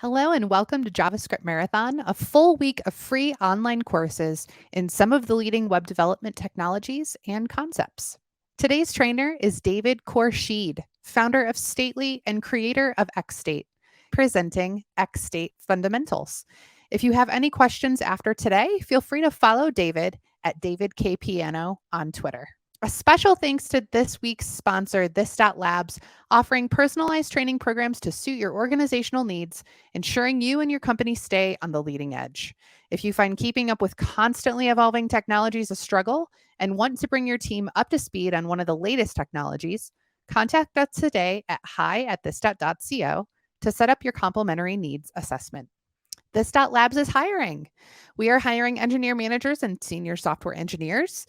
Hello and welcome to JavaScript Marathon, a full week of free online courses in some of the leading web development technologies and concepts. Today's trainer is David Khourshid, founder of Stately and creator of XState, presenting XState Fundamentals. If you have any questions after today, feel free to follow David at DavidKPiano on Twitter. A special thanks to this week's sponsor, This.Labs, offering personalized training programs to suit your organizational needs, ensuring you and your company stay on the leading edge. If you find keeping up with constantly evolving technologies a struggle and want to bring your team up to speed on one of the latest technologies, contact us today at hi@this.co to set up your complimentary needs assessment. This.Labs is hiring. We are hiring engineer managers and senior software engineers.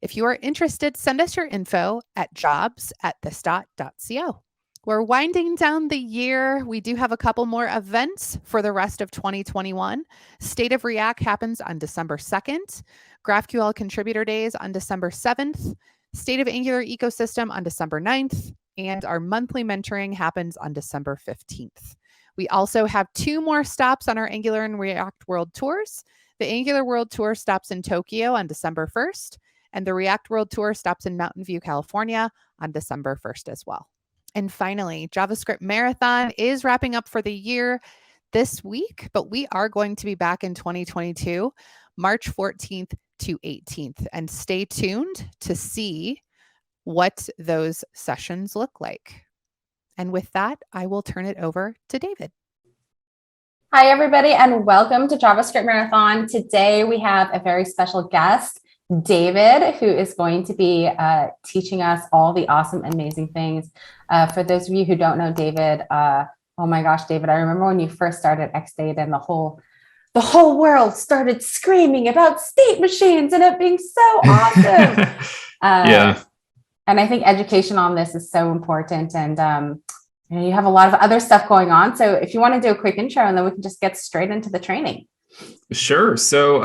If you are interested, send us your info at jobs@this.co. We're winding down the year. We do have a couple more events for the rest of 2021. State of React happens on December 2nd. GraphQL Contributor Days on December 7th. State of Angular Ecosystem on December 9th. And our monthly mentoring happens on December 15th. We also have 2 more stops on our Angular and React World Tours. The Angular World Tour stops in Tokyo on December 1st. And the React World Tour stops in Mountain View, California on December 1st as well. And finally, JavaScript Marathon is wrapping up for the year this week, but we are going to be back in 2022, March 14th to 18th. And stay tuned to see what those sessions look like. And with that, I will turn it over to David. Hi, everybody, and welcome to JavaScript Marathon. Today, we have a very special guest, David, who is going to be teaching us all the awesome, amazing things. For those of you who don't know David, oh my gosh, David, I remember when you first started XState and the whole world started screaming about state machines and it being so awesome. Yeah. And I think education on this is so important. And you have a lot of other stuff going on. So if you want to do a quick intro and then we can just get straight into the training. Sure. So,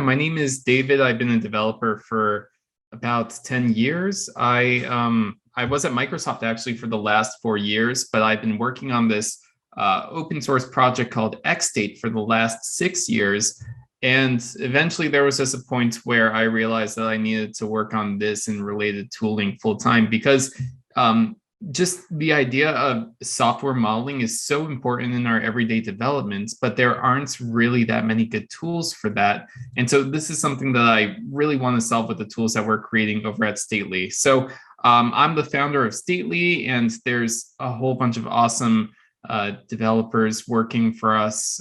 my name is David. I've been a developer for about 10 years. I was at Microsoft actually for the last 4 years, but I've been working on this open source project called XState for the last 6 years. And eventually there was just a point where I realized that I needed to work on this and related tooling full time because just the idea of software modeling is so important in our everyday developments, but there aren't really that many good tools for that. And so this is something that I really want to solve with the tools that we're creating over at Stately. So I'm the founder of Stately, and there's a whole bunch of awesome developers working for us.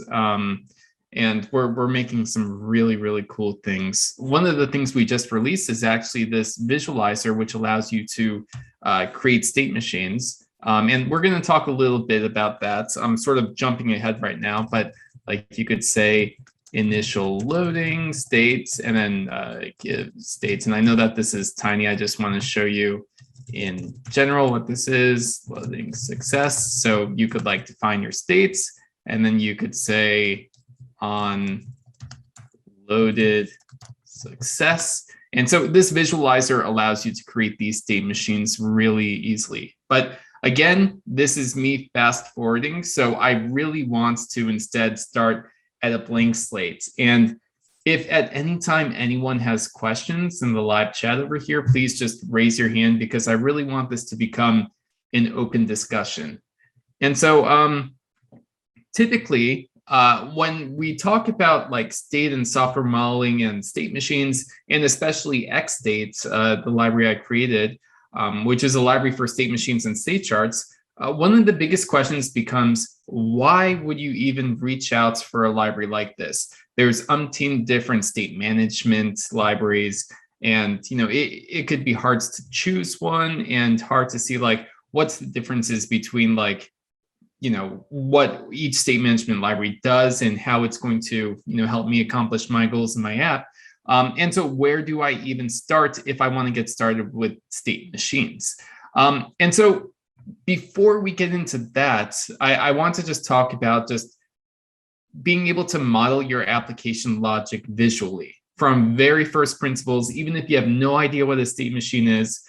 And we're making some really, really cool things. One of the things we just released is actually this visualizer, which allows you to create state machines. And we're going to talk a little bit about that. I'm sort of jumping ahead right now, but like you could say initial loading states and then give states. And I know that this is tiny. I just want to show you in general what this is, loading success. So you could like define your states, and then you could say on loaded success. And so this visualizer allows you to create these state machines really easily. But again, this is me fast forwarding. So I really want to instead start at a blank slate. And if at any time anyone has questions in the live chat over here, please just raise your hand because I really want this to become an open discussion. And so typically, when we talk about like state and software modeling and state machines, and especially XState, the library I created, which is a library for state machines and state charts, one of the biggest questions becomes, why would you even reach out for a library like this? There's umpteen different state management libraries, and it could be hard to choose one and hard to see like what's the differences between like what each state management library does and how it's going to, help me accomplish my goals in my app. And so where do I even start if I want to get started with state machines? And so before we get into that, I want to just talk about just being able to model your application logic visually from very first principles. Even if you have no idea what a state machine is,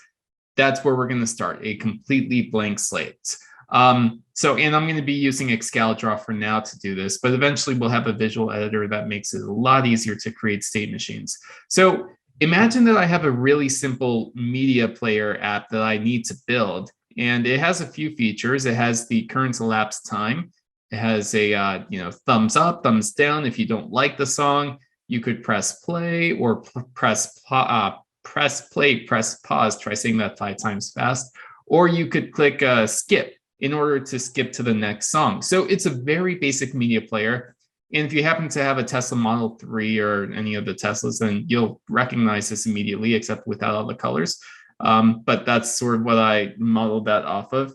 that's where we're going to start, a completely blank slate. And I'm going to be using Excalidraw for now to do this, but eventually we'll have a visual editor that makes it a lot easier to create state machines. So imagine that I have a really simple media player app that I need to build, and it has a few features. It has the current elapsed time. It has a thumbs up, thumbs down. If you don't like the song, you could press play or press play, press pause. Try saying that 5 times fast. Or you could click skip in order to skip to the next song. So it's a very basic media player. And if you happen to have a Tesla Model 3 or any of the Teslas, then you'll recognize this immediately, except without all the colors. But that's sort of what I modeled that off of.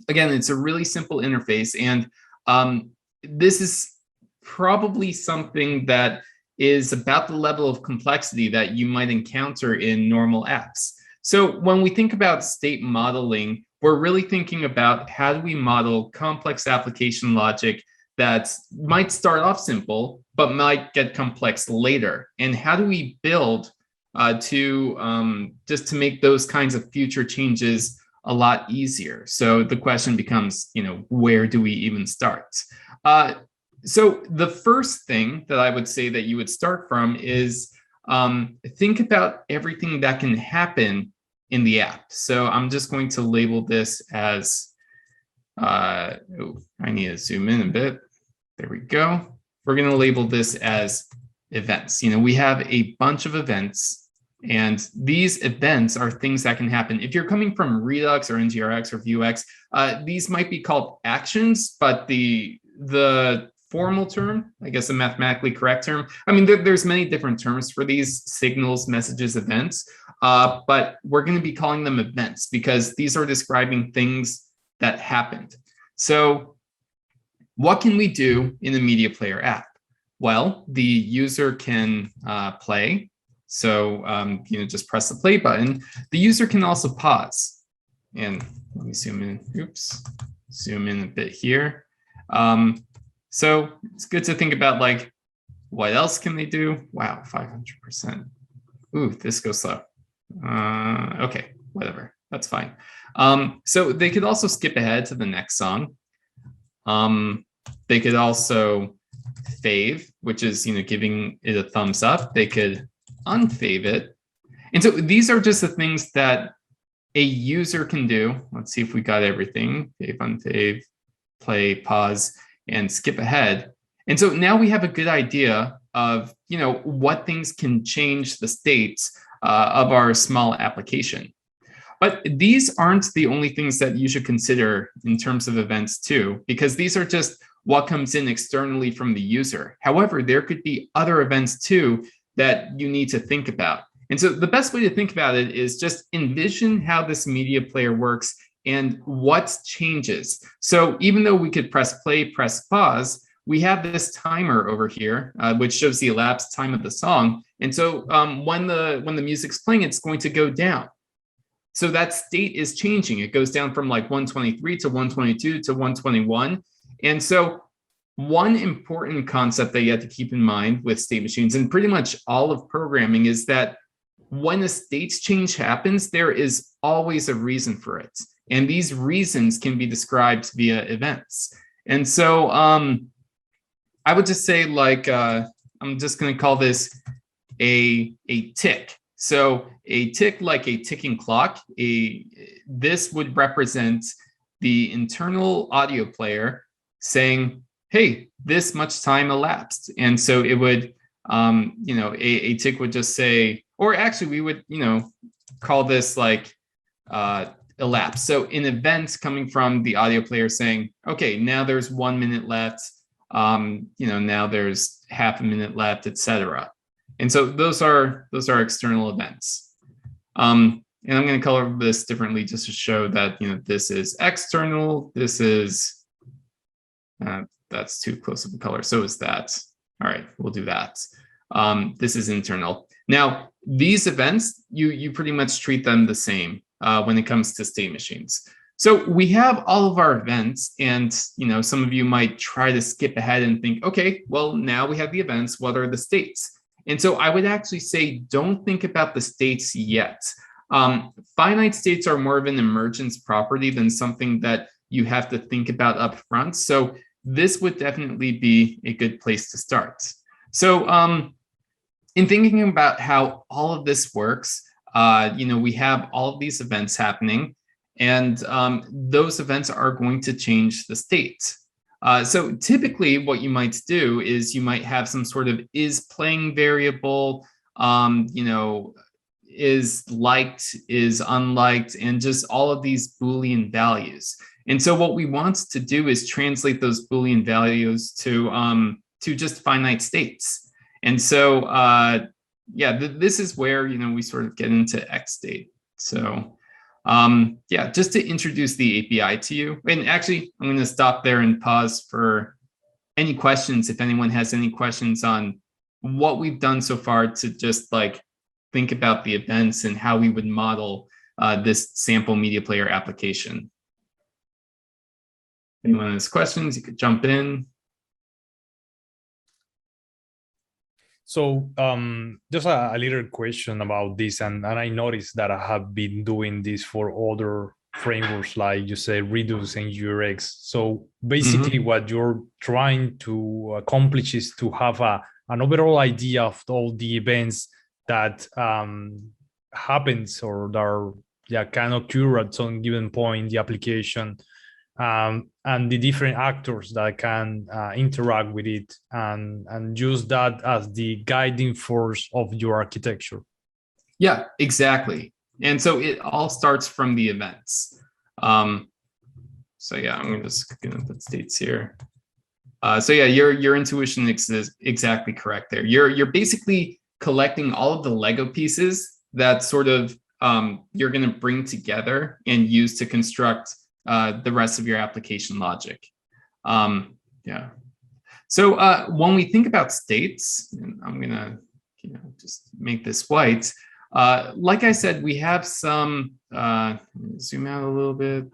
Again, it's a really simple interface. And this is probably something that is about the level of complexity that you might encounter in normal apps. So when we think about state modeling, we're really thinking about how do we model complex application logic that might start off simple, but might get complex later. And how do we build just to make those kinds of future changes a lot easier? So the question becomes, where do we even start? So the first thing that I would say that you would start from is think about everything that can happen in the app. So I'm just going to label this as, I need to zoom in a bit. There we go. We're going to label this as events. We have a bunch of events, and these events are things that can happen. If you're coming from Redux or NGRX or Vuex, these might be called actions, but the formal term, I guess the mathematically correct term, there's many different terms for these: signals, messages, events, but we're going to be calling them events because these are describing things that happened. So what can we do in a media player app? Well, the user can play. So, just press the play button. The user can also pause. And let me zoom in. Zoom in a bit here. So it's good to think about, like, what else can they do? Wow, 500%. Ooh, this goes slow. Okay, whatever. That's fine. So they could also skip ahead to the next song. They could also fave, which is, giving it a thumbs up. They could unfave it. And so these are just the things that a user can do. Let's see if we got everything. Fave, unfave, play, pause, and skip ahead. And so now we have a good idea of, what things can change the states of our small application. But these aren't the only things that you should consider in terms of events too, because these are just what comes in externally from the user. However, there could be other events too that you need to think about. And so the best way to think about it is just envision how this media player works and what changes. So even though we could press play, press pause, we have this timer over here, which shows the elapsed time of the song. And so when the music's playing, it's going to go down. So that state is changing. It goes down from like 123 to 122 to 121. And so one important concept that you have to keep in mind with state machines and pretty much all of programming is that when a states change happens, there is always a reason for it. And these reasons can be described via events. And so I would just say, like, I'm just going to call this a tick. So a tick, like a ticking clock, this would represent the internal audio player saying, hey, this much time elapsed. And so it would, a tick would just say, or actually we would, call this like elapse. So an event coming from the audio player saying, okay, now there's 1 minute left. Now there's half a minute left, etc. And so those are external events. And I'm going to color this differently just to show that, this is external. This is, that's too close of a color. So is that. All right, we'll do that. This is internal. Now, these events, you pretty much treat them the same when it comes to state machines. So we have all of our events, and some of you might try to skip ahead and think, okay, well, now we have the events. What are the states? And so I would actually say, don't think about the states yet. Finite states are more of an emergence property than something that you have to think about up front. So this would definitely be a good place to start. So in thinking about how all of this works, we have all of these events happening, and those events are going to change the state. So typically what you might do is you might have some sort of is playing variable, is liked, is unliked, and just all of these Boolean values. And so what we want to do is translate those Boolean values to just finite states. And so, this is where, we sort of get into XState. So just to introduce the API to you, and actually I'm going to stop there and pause for any questions. If anyone has any questions on what we've done so far to just like think about the events and how we would model this sample media player application. Anyone has questions, you could jump in. So just a little question about this, and I noticed that I have been doing this for other frameworks, like you say, Redux and URX. So basically what you're trying to accomplish is to have an overall idea of all the events that happens or that can occur at some given point in the application, and the different actors that can interact with it, and use that as the guiding force of your architecture. Yeah, exactly. And so it all starts from the events. I'm just gonna put states here. Your intuition is exactly correct there. You're basically collecting all of the Lego pieces that sort of you're gonna bring together and use to construct the rest of your application logic. So when we think about states, and I'm gonna just make this white. Like I said, we have some, zoom out a little bit.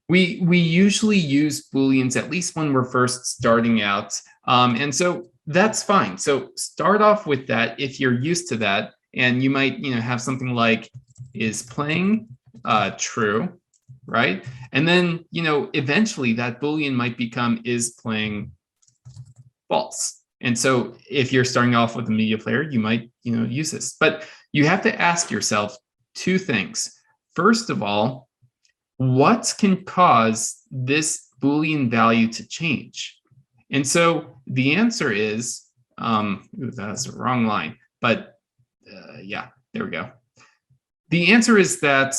We usually use Booleans, at least when we're first starting out. And so that's fine. So start off with that if you're used to that. And you might have something like is playing true, right? And then, eventually that Boolean might become is playing false. And so if you're starting off with a media player, you might, use this. But you have to ask yourself two things. First of all, what can cause this Boolean value to change? And so the answer is, that's the wrong line, but there we go. The answer is that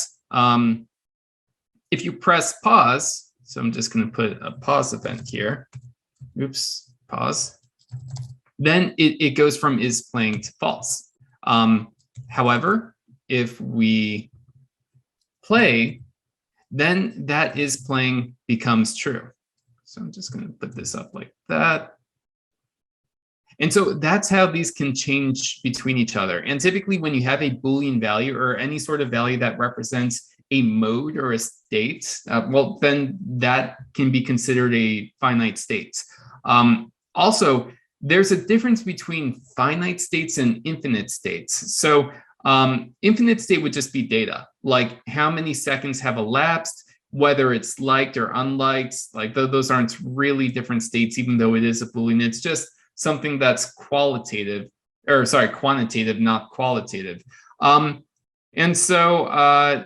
if you press pause, so I'm just going to put a pause event here. Oops, pause. Then it goes from is playing to false. However, if we play, then that is playing becomes true. So I'm just going to put this up like that. And so that's how these can change between each other. And typically when you have a Boolean value or any sort of value that represents a mode or a state, well, then that can be considered a finite state. Also, there's a difference between finite states and infinite states. So infinite state would just be data, like how many seconds have elapsed, whether it's liked or unliked, like those aren't really different states, even though it is a Boolean. It's just something that's quantitative, not qualitative. And so,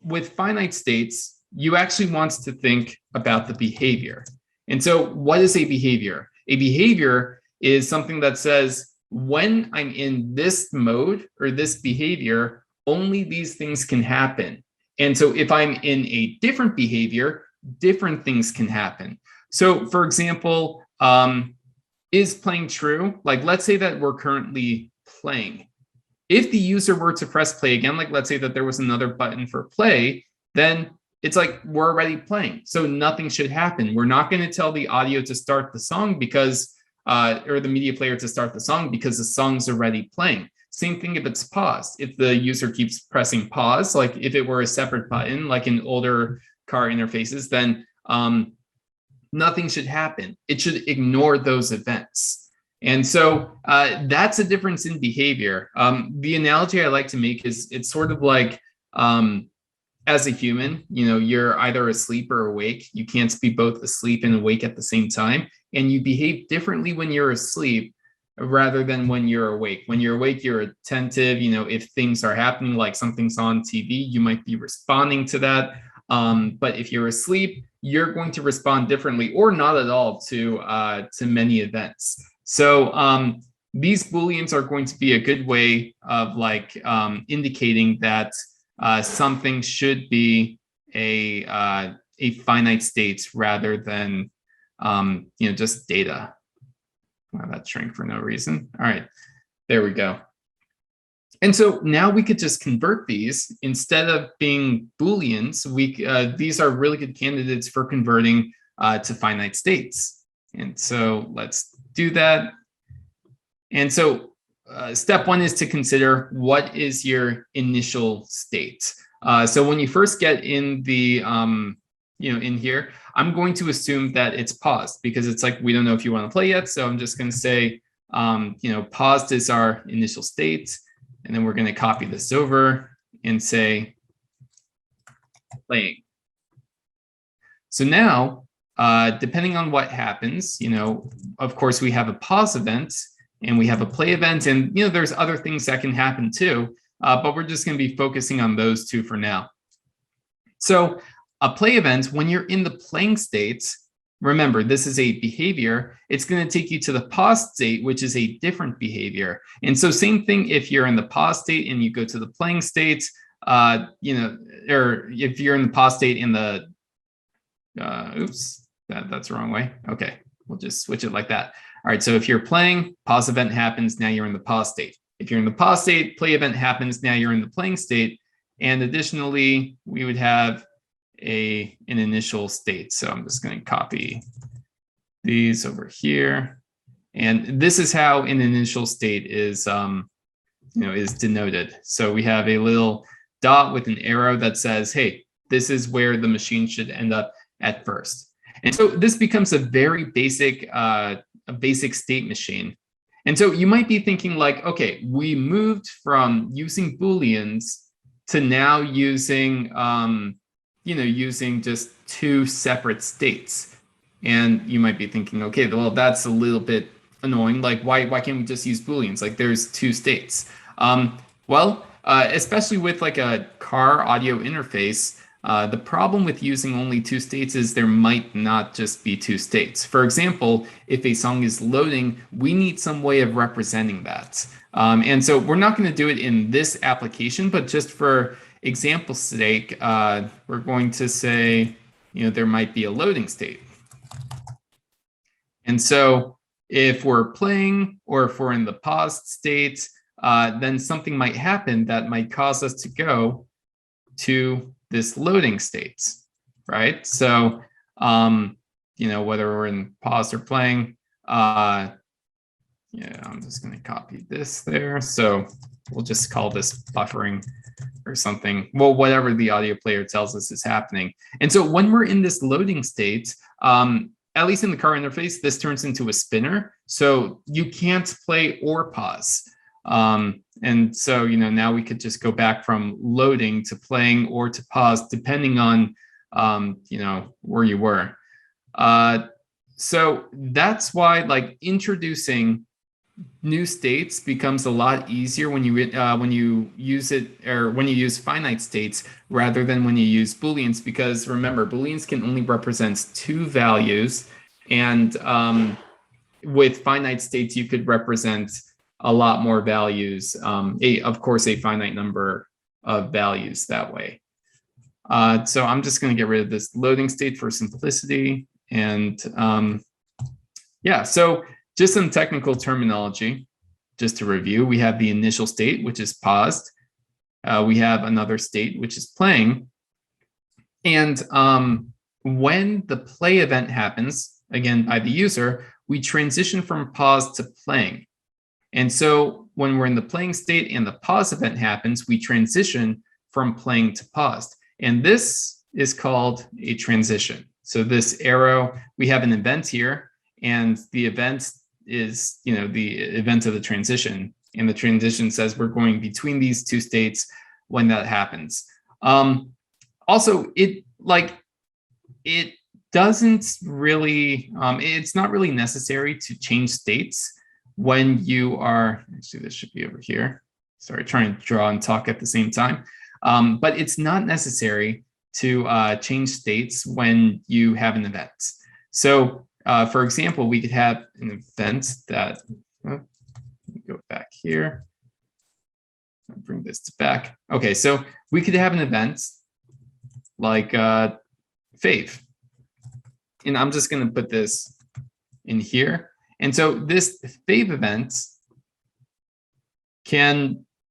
with finite states, you actually want to think about the behavior. And so what is a behavior? A behavior is something that says, when I'm in this mode or this behavior, only these things can happen. And so if I'm in a different behavior, different things can happen. So for example, is playing true? Like, let's say that we're currently playing. If the user were to press play again, like let's say that there was another button for play, then it's like we're already playing. So nothing should happen. We're not going to tell the audio to start the song because, or the media player to start the song because the song's already playing. Same thing if it's paused. If the user keeps pressing pause, like if it were a separate button, like in older car interfaces, then nothing should happen. It should ignore those events. And so that's a difference in behavior. The analogy I like to make is it's sort of like as a human, you're either asleep or awake. You can't be both asleep and awake at the same time. And you behave differently when you're asleep rather than when you're awake. When you're awake, you're attentive. If things are happening, like something's on TV, you might be responding to that. But if you're asleep, you're going to respond differently or not at all to many events. So these Booleans are going to be a good way of indicating that something should be a finite state rather than just data. Wow, that shrank for no reason. All right, there we go. And so now we could just convert these instead of being Booleans. These are really good candidates for converting to finite states. And so let's do that. And so step one is to consider what is your initial state. So when you first get in the in here, I'm going to assume that it's paused because it's like we don't know if you want to play yet. So I'm just going to say paused is our initial state. And then we're going to copy this over and say playing. So now, depending on what happens, of course, we have a pause event and we have a play event. And, there's other things that can happen too, but we're just going to be focusing on those two for now. So a play event, when you're in the playing state, remember, this is a behavior. It's going to take you to the pause state, which is a different behavior. And so same thing if you're in the pause state and you go to the playing state, or if you're in the pause state in the, oops, that's the wrong way. Okay, we'll just switch it like that. All right, so if you're playing, pause event happens, now you're in the pause state. If you're in the pause state, play event happens, now you're in the playing state. And additionally, we would have an initial state. So I'm just going to copy these over here. And this is how an initial state is, is denoted. So we have a little dot with an arrow that says, hey, this is where the machine should end up at first. And so this becomes a very basic, state machine. And so you might be thinking like, okay, we moved from using Booleans to now using, using just two separate states. And you might be thinking, okay, well, that's a little bit annoying. Like, why can't we just use Booleans? Like, there's two states. Especially with like a car audio interface, the problem with using only two states is there might not just be two states. For example, if a song is loading, we need some way of representing that. And so we're not going to do it in this application, but just for example's sake, we're going to say, there might be a loading state. And so if we're playing or if we're in the paused state, then something might happen that might cause us to go to this loading state, right? So, whether we're in pause or playing, I'm just going to copy this there. So we'll just call this buffering or something. Well, whatever the audio player tells us is happening. And so when we're in this loading state, at least in the car interface, this turns into a spinner. So you can't play or pause. And so, now we could just go back from loading to playing or to pause, depending on, where you were. So that's why introducing new states becomes a lot easier when you use it, or when you use finite states rather than when you use Booleans, because remember, Booleans can only represent two values, and with finite states you could represent a lot more values, of course a finite number of values that way. So I'm just going to get rid of this loading state for simplicity. And so just some technical terminology, just to review. We have the initial state, which is paused. We have another state, which is playing. And when the play event happens, again, by the user, we transition from pause to playing. And so when we're in the playing state and the pause event happens, we transition from playing to paused. And this is called a transition. So this arrow, we have an event here, and the event is, the event of the transition. And the transition says we're going between these two states when that happens. Also, it doesn't really, it's not really necessary to change states when you are, actually this should be over here. Sorry, trying to draw and talk at the same time. But it's not necessary to change states when you have an event. So for example, we could have an event that, go back here. I'll bring this back. Okay, so we could have an event like fave. And I'm just going to put this in here. And so this fave event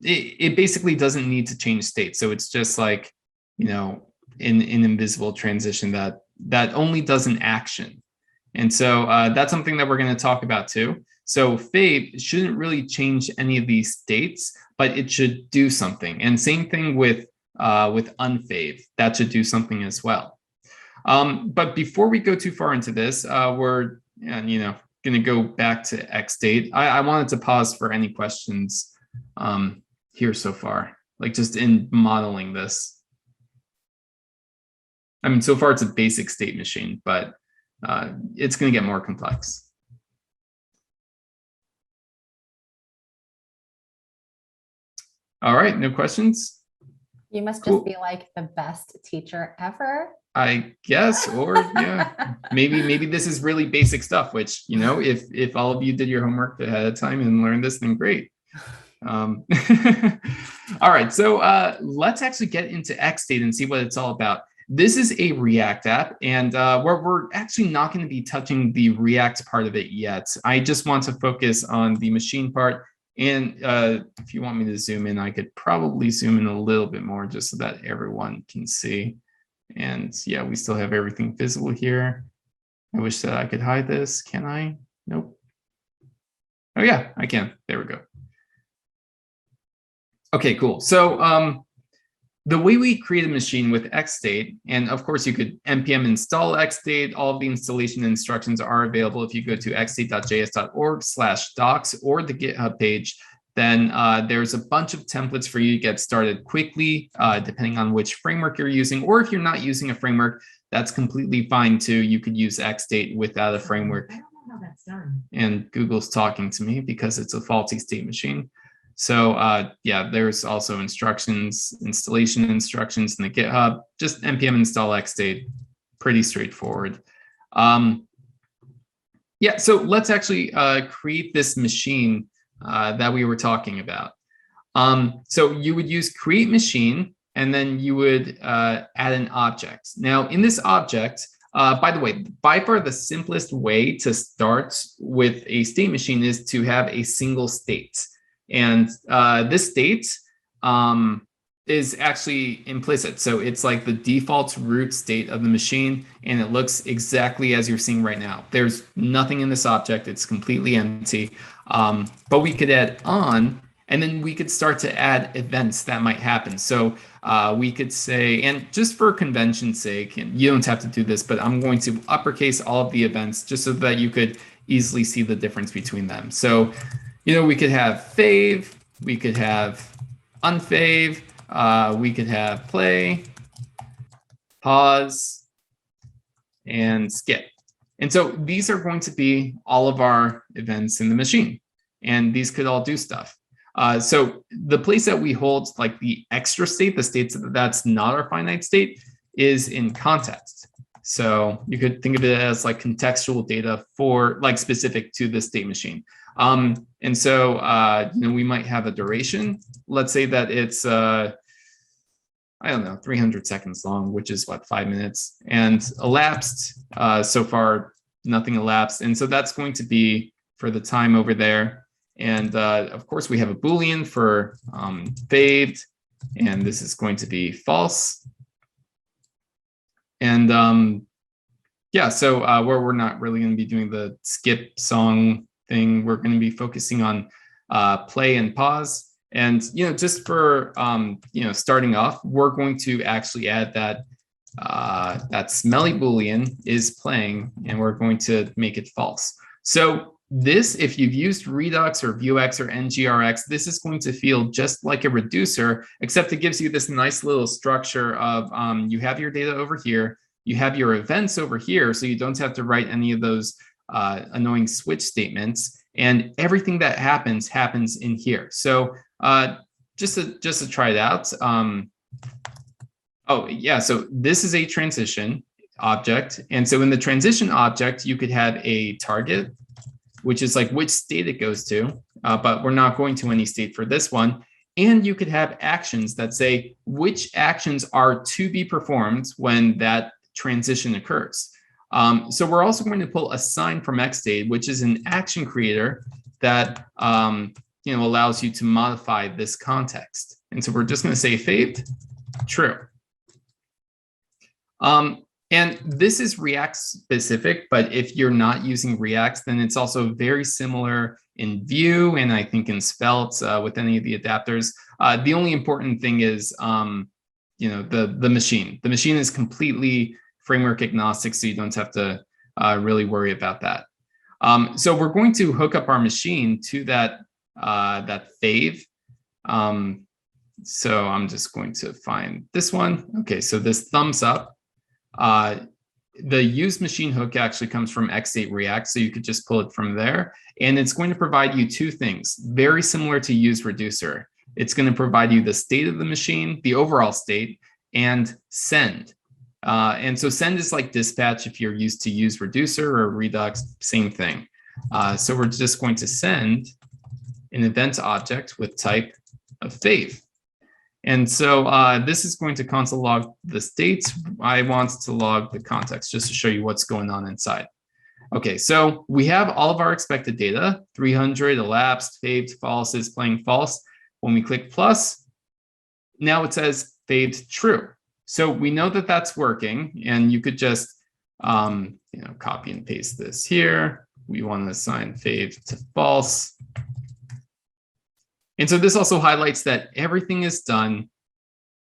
it basically doesn't need to change state. So it's just like, an invisible transition that only does an action. And so that's something that we're going to talk about too. So fave shouldn't really change any of these states, but it should do something. And same thing with unfave, that should do something as well. But before we go too far into this, we're going to go back to XState. I wanted to pause for any questions here so far, like just in modeling this. I mean, so far it's a basic state machine, but it's going to get more complex. All right, no questions? You must just be like the best teacher ever. I guess, or yeah, maybe this is really basic stuff, which, if all of you did your homework ahead of time and learned this, then great. All right, so let's actually get into XState and see what it's all about. This is a React app, and we're actually not going to be touching the React part of it yet. I just want to focus on the machine part. And if you want me to zoom in, I could probably zoom in a little bit more just so that everyone can see. And yeah, we still have everything visible here. I wish that I could hide this. Can I? Nope. Oh yeah, I can. There we go. Okay, cool. So the way we create a machine with XState, and of course you could npm install XState. All of the installation instructions are available if you go to xstate.js.org/docs or the GitHub page. Then there's a bunch of templates for you to get started quickly, depending on which framework you're using. Or if you're not using a framework, that's completely fine too. You could use XState without a framework. I don't know how that's done. And Google's talking to me because it's a faulty state machine. So yeah, there's also installation instructions in the GitHub. Just npm install XState, pretty straightforward. Yeah, so let's actually create this machine that we were talking about. So you would use createMachine, and then you would add an object. Now in this object, by the way, by far the simplest way to start with a state machine is to have a single state. And this state is actually implicit. So it's like the default root state of the machine, and it looks exactly as you're seeing right now. There's nothing in this object. It's completely empty. But we could add on, and then we could start to add events that might happen. So we could say, and just for convention's sake, and you don't have to do this, but I'm going to uppercase all of the events just so that you could easily see the difference between them. So we could have fave, we could have unfave, we could have play, pause, and skip. And so these are going to be all of our events in the machine. And these could all do stuff. So the place that we hold like the extra state, the states that's not our finite state, is in context. So you could think of it as like contextual data for like specific to the state machine. And so, we might have a duration. Let's say that it's, I don't know, 300 seconds long, which is what, 5 minutes, and elapsed. So far, nothing elapsed. And so that's going to be for the time over there. And of course, we have a Boolean for faved, and this is going to be false. And yeah, so where we're not really going to be doing the skip song thing, we're going to be focusing on play and pause. And just for starting off, we're going to actually add that that smelly Boolean is playing, and we're going to make it false. So This, if you've used Redux or Vuex or NGRX, this is going to feel just like a reducer, except it gives you this nice little structure of you have your data over here, you have your events over here, so you don't have to write any of those annoying switch statements, and everything that happens in here. So just to try it out. Oh yeah, so this is a transition object, and so in the transition object, you could have a target, which is like which state it goes to, but we're not going to any state for this one. And you could have actions that say which actions are to be performed when that transition occurs. So we're also going to pull assign from XState, which is an action creator that allows you to modify this context. And so we're just going to say faved true. And this is React specific, but if you're not using React, then it's also very similar in Vue and I think in Svelte with any of the adapters. The only important thing is, the machine. The machine is completely framework agnostic, so you don't have to really worry about that. So we're going to hook up our machine to that fave. So I'm just going to find this one. Okay, so this thumbs up. The use machine hook actually comes from XState React, so you could just pull it from there. And it's going to provide you two things, very similar to use reducer. It's going to provide you the state of the machine, the overall state, and send. And so send is like dispatch if you're used to use reducer or Redux, same thing. So we're just going to send an event object with type of fave. And so this is going to console log the states. I want to log the context just to show you what's going on inside. Okay, so we have all of our expected data, 300 elapsed, faved, false, is playing false. When we click plus, now it says faved true. So we know that that's working, and you could just copy and paste this here. We want to assign faved to false. And so this also highlights that everything is done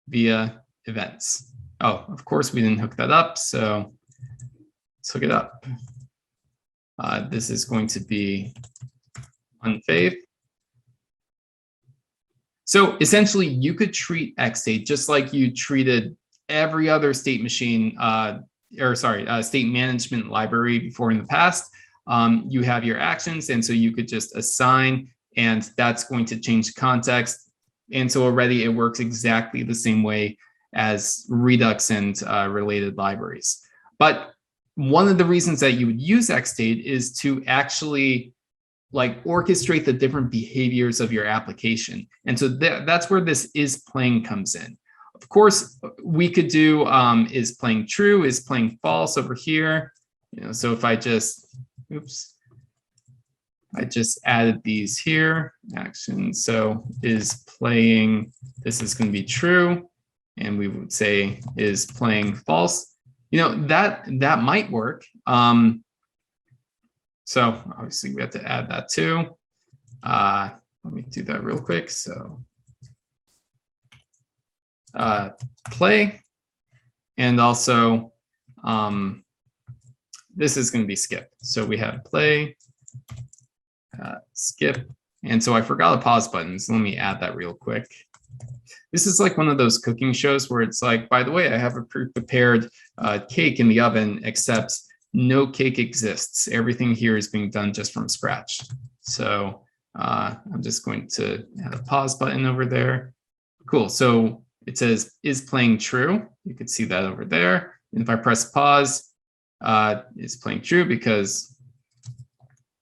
via events. Oh, of course, we didn't hook that up, so let's hook it up. This is going to be unfave. So essentially, you could treat XState just like you treated every other state machine, state management library before in the past. You have your actions, and so you could just assign, and that's going to change context. And so already it works exactly the same way as Redux and related libraries. But one of the reasons that you would use XState is to actually orchestrate the different behaviors of your application. And so that's where this is playing comes in. Of course, we could do is playing true, is playing false over here. So if I just, I just added these here, actions. So is playing, this is going to be true. And we would say is playing false. That might work. So obviously we have to add that too. Let me do that real quick. So play, and also this is going to be skip. So we have play, skip, and so I forgot a pause button. So let me add that real quick. This is like one of those cooking shows where it's like, by the way, I have a pre-prepared cake in the oven, except no cake exists. Everything here is being done just from scratch. So I'm just going to add a pause button over there. Cool. So it says is playing true. You could see that over there. And if I press pause, it's playing true because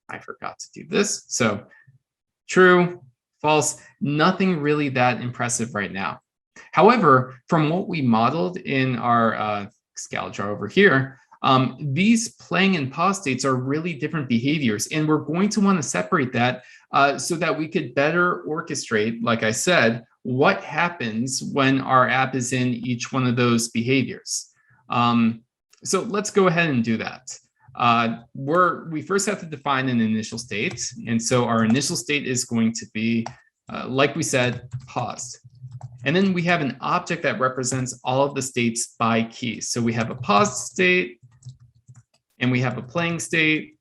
I forgot to do this. So true, false, nothing really that impressive right now. However, from what we modeled in our Scala over here, these playing and pause states are really different behaviors, and we're going to want to separate that so that we could better orchestrate, like I said, what happens when our app is in each one of those behaviors. So let's go ahead and do that. We first have to define an initial state, and so our initial state is going to be, like we said, paused. And then we have an object that represents all of the states by key. So we have a paused state, and we have a playing state,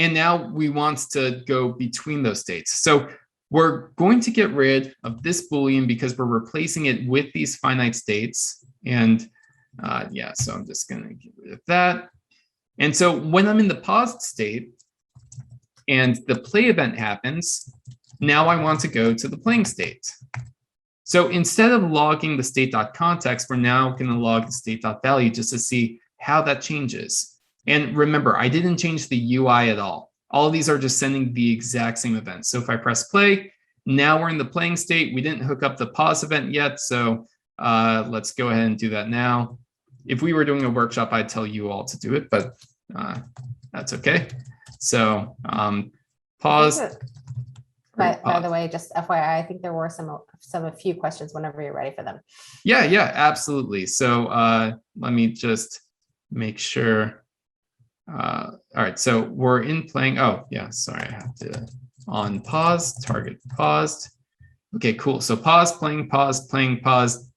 And now we want to go between those states. So we're going to get rid of this Boolean because we're replacing it with these finite states. And yeah, so I'm just going to get rid of that. And so when I'm in the paused state and the play event happens, now I want to go to the playing state. So instead of logging the state.context, we're now going to log the state.value just to see how that changes. And remember, I didn't change the UI at all. All of these are just sending the exact same event. So if I press play, now we're in the playing state. We didn't hook up the pause event yet. So let's go ahead and do that now. If we were doing a workshop, I'd tell you all to do it, but that's okay. So pause. By the way, just FYI, I think there were a few questions whenever you're ready for them. Yeah, absolutely. So let me just make sure. All right, so we're in playing. Oh, yeah, sorry, I have to on pause, target paused. Okay, cool. So pause, playing, pause, pause.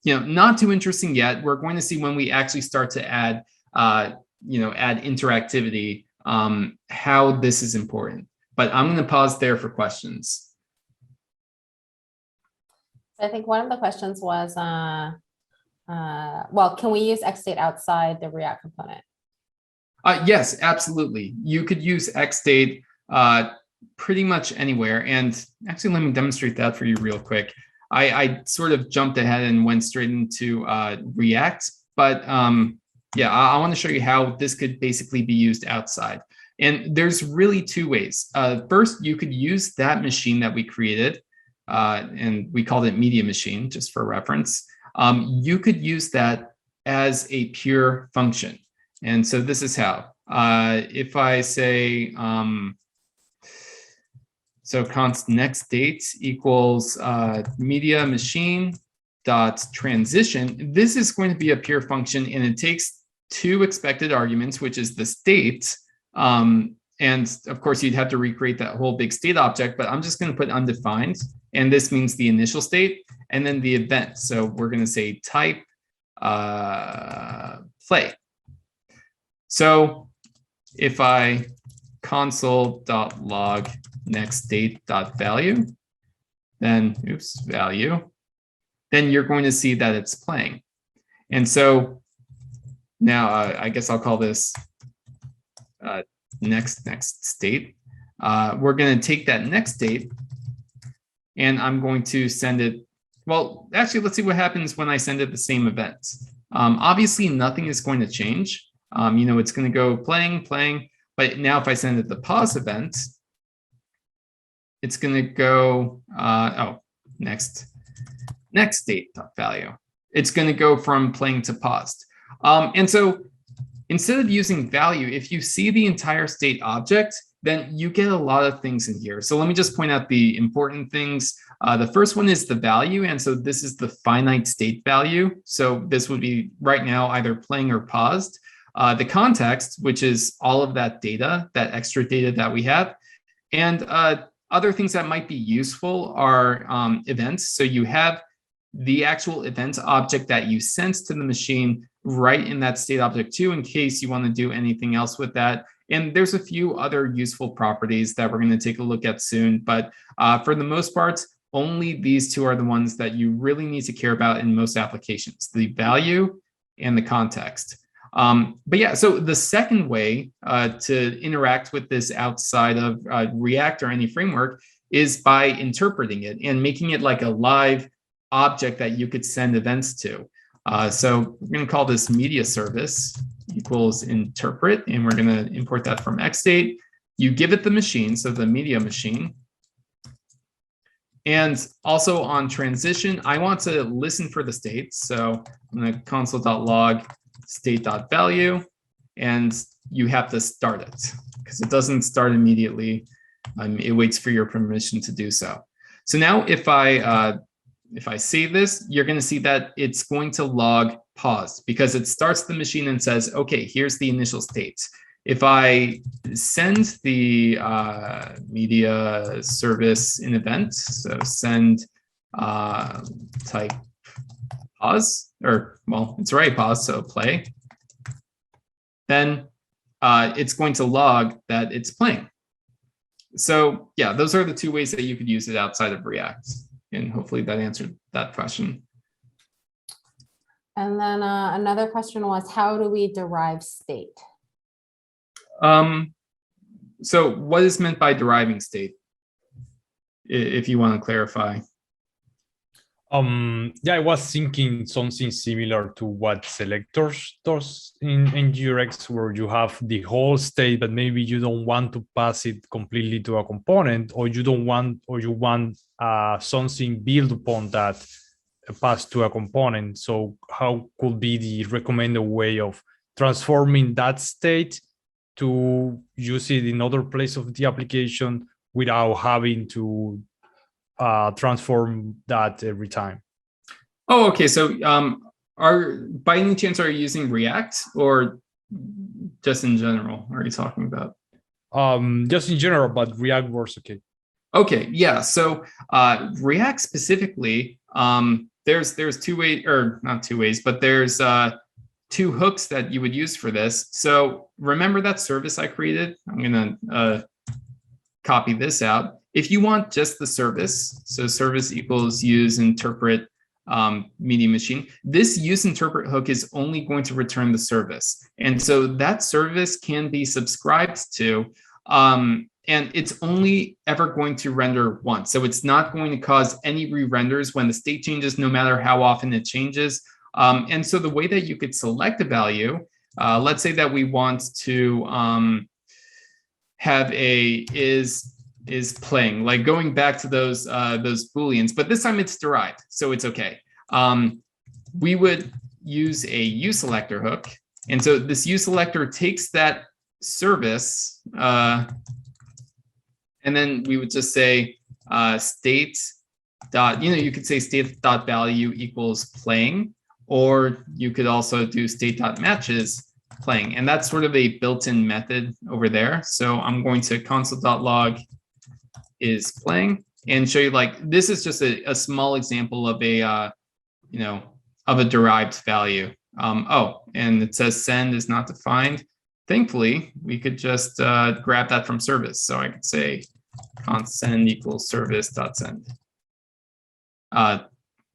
Not too interesting yet. We're going to see when we actually start to add, add interactivity, how this is important. But I'm going to pause there for questions. I think one of the questions was, well, can we use XState outside the React component? Yes, absolutely. You could use XState pretty much anywhere. And actually, let me demonstrate that for you real quick. I sort of jumped ahead and went straight into React. But yeah, I want to show you how this could basically be used outside. And there's really two ways. First, you could use that machine that we created, and we called it media machine, just for reference. You could use that as a pure function. And so this is how. If I say, so const next date equals media machine dot transition, this is going to be a pure function, and it takes two expected arguments, which is the state. And of course, you'd have to recreate that whole big state object, but I'm just going to put undefined. And this means the initial state and then the event. So we're going to say type play. So if I console.log next date.value, then value, then you're going to see that it's playing. And so now I guess I'll call this next state. We're going to take that next state and I'm going to send it. Well, actually, let's see what happens when I send it the same event. Obviously, nothing is going to change. It's going to go playing. But now if I send it the pause event, it's going to go, next state.value. It's going to go from playing to paused. And so instead of using value, if you see the entire state object, then you get a lot of things in here. So let me just point out the important things. The first one is the value. And so this is the finite state value. So this would be right now either playing or paused. The context, which is all of that data, that extra data that we have. And other things that might be useful are events. So you have the actual event object that you sense to the machine right in that state object too, in case you want to do anything else with that. And there's a few other useful properties that we're going to take a look at soon. But for the most part, only these two are the ones that you really need to care about in most applications, the value and the context. But yeah, so the second way to interact with this outside of React or any framework is by interpreting it and making it like a live object that you could send events to. So we're going to call this media service equals interpret, and we're going to import that from XState. You give it the machine, so the media machine. And also on transition, I want to listen for the state. So I'm going to console.log state.value, and you have to start it because it doesn't start immediately. It waits for your permission to do so. So now if I save this, you're going to see that it's going to log paused because it starts the machine and says, okay, here's the initial state. If I send the media service in event, so send type pause, or well, it's already paused, so play, then it's going to log that it's playing. So yeah, those are the two ways that you could use it outside of React. And hopefully that answered that question. And then another question was, how do we derive state? So what is meant by deriving state, if you want to clarify? Yeah, I was thinking something similar to what selectors does in NGRX, where you have the whole state, but maybe you don't want to pass it completely to a component, or you want something built upon that passed to a component. So how could be the recommended way of transforming that state to use it in other place of the application without having to transform that every time? Oh, okay. So by any chance, are you using React or just in general? Are you talking about? Just in general, but React works okay. Okay, yeah. So React specifically, there's two ways, or not two ways, but there's two hooks that you would use for this. So remember that service I created? I'm gonna copy this out. If you want just the service, so service equals use interpret media machine, this use interpret hook is only going to return the service. And so that service can be subscribed to, and it's only ever going to render once. So it's not going to cause any re-renders when the state changes, no matter how often it changes. And so the way that you could select a value, let's say that we want to have a is playing, like going back to those Booleans, but this time it's derived, so it's okay. We would use a uSelector hook. And so this uSelector takes that service, and then we would just say state dot, you could say state dot value equals playing, or you could also do state dot matches playing. And that's sort of a built-in method over there. So I'm going to console.log is playing and show you, like, this is just a small example of a, of a derived value. Oh, and it says send is not defined. Thankfully, we could just grab that from service. So I could say const send equals service.send.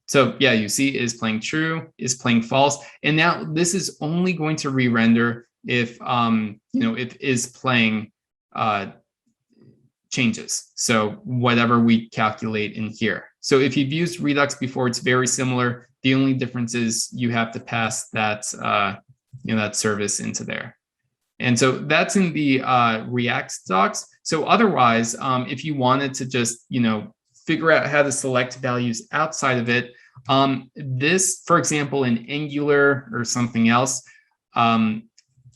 So yeah, you see is playing true, is playing false. And now this is only going to re-render if, if is playing changes. So whatever we calculate in here. So if you've used Redux before, it's very similar. The only difference is you have to pass that, that service into there. And so that's in the React docs. So otherwise, if you wanted to just, figure out how to select values outside of it, this, for example, in Angular or something else,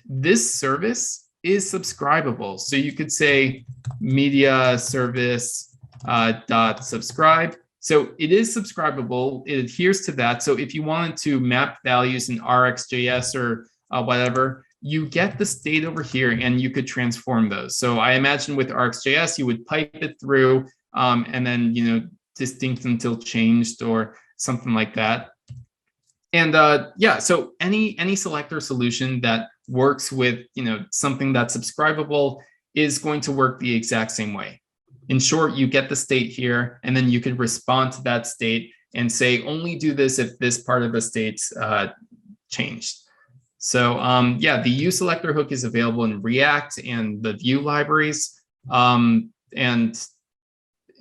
this service is subscribable. So you could say media service dot subscribe. So it is subscribable. It adheres to that. So if you wanted to map values in RxJS or whatever, you get the state over here and you could transform those. So I imagine with RxJS, you would pipe it through and then, distinct until changed or something like that. And yeah, so any selector solution that works with, something that's subscribable is going to work the exact same way. In short, you get the state here, and then you can respond to that state and say, only do this if this part of the state's changed. So yeah, the uSelector hook is available in React and the Vue libraries. And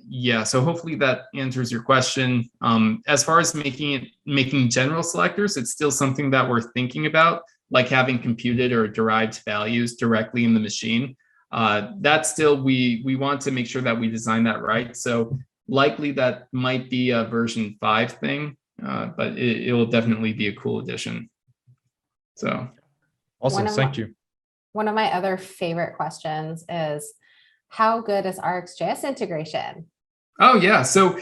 yeah, so hopefully that answers your question. As far as making general selectors, it's still something that we're thinking about, like having computed or derived values directly in the machine. That's still, we want to make sure that we design that right. So likely that might be a version 5 thing, but it will definitely be a cool addition. So awesome, thank you. One of my other favorite questions is, how good is RxJS integration? Oh yeah, so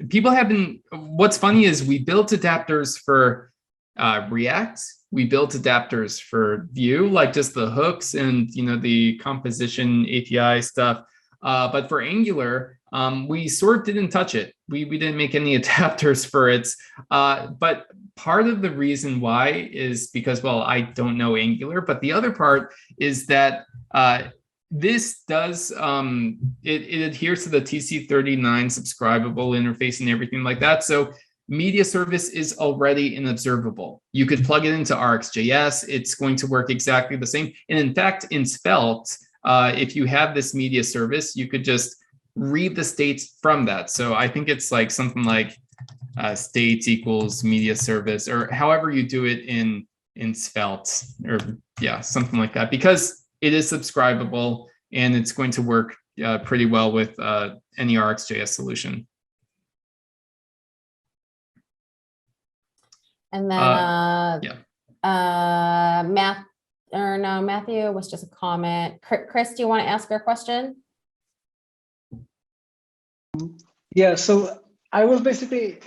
people have been, what's funny is we built adapters for React, we built adapters for Vue, like just the hooks and the composition API stuff. But for Angular, We sort of didn't touch it. We didn't make any adapters for it. But part of the reason why is because, well, I don't know Angular, but the other part is that this does, it adheres to the TC39 subscribable interface and everything like that. So media service is already an observable. You could plug it into RxJS. It's going to work exactly the same. And in fact, in Svelte, if you have this media service, you could just read the states from that. So I think it's like something like states equals media service, or however you do it in Svelte, or yeah, something like that, because it is subscribable and it's going to work pretty well with any RxJS solution. And then Matthew was just a comment. Chris, do you want to ask her question? Yeah, so I was basically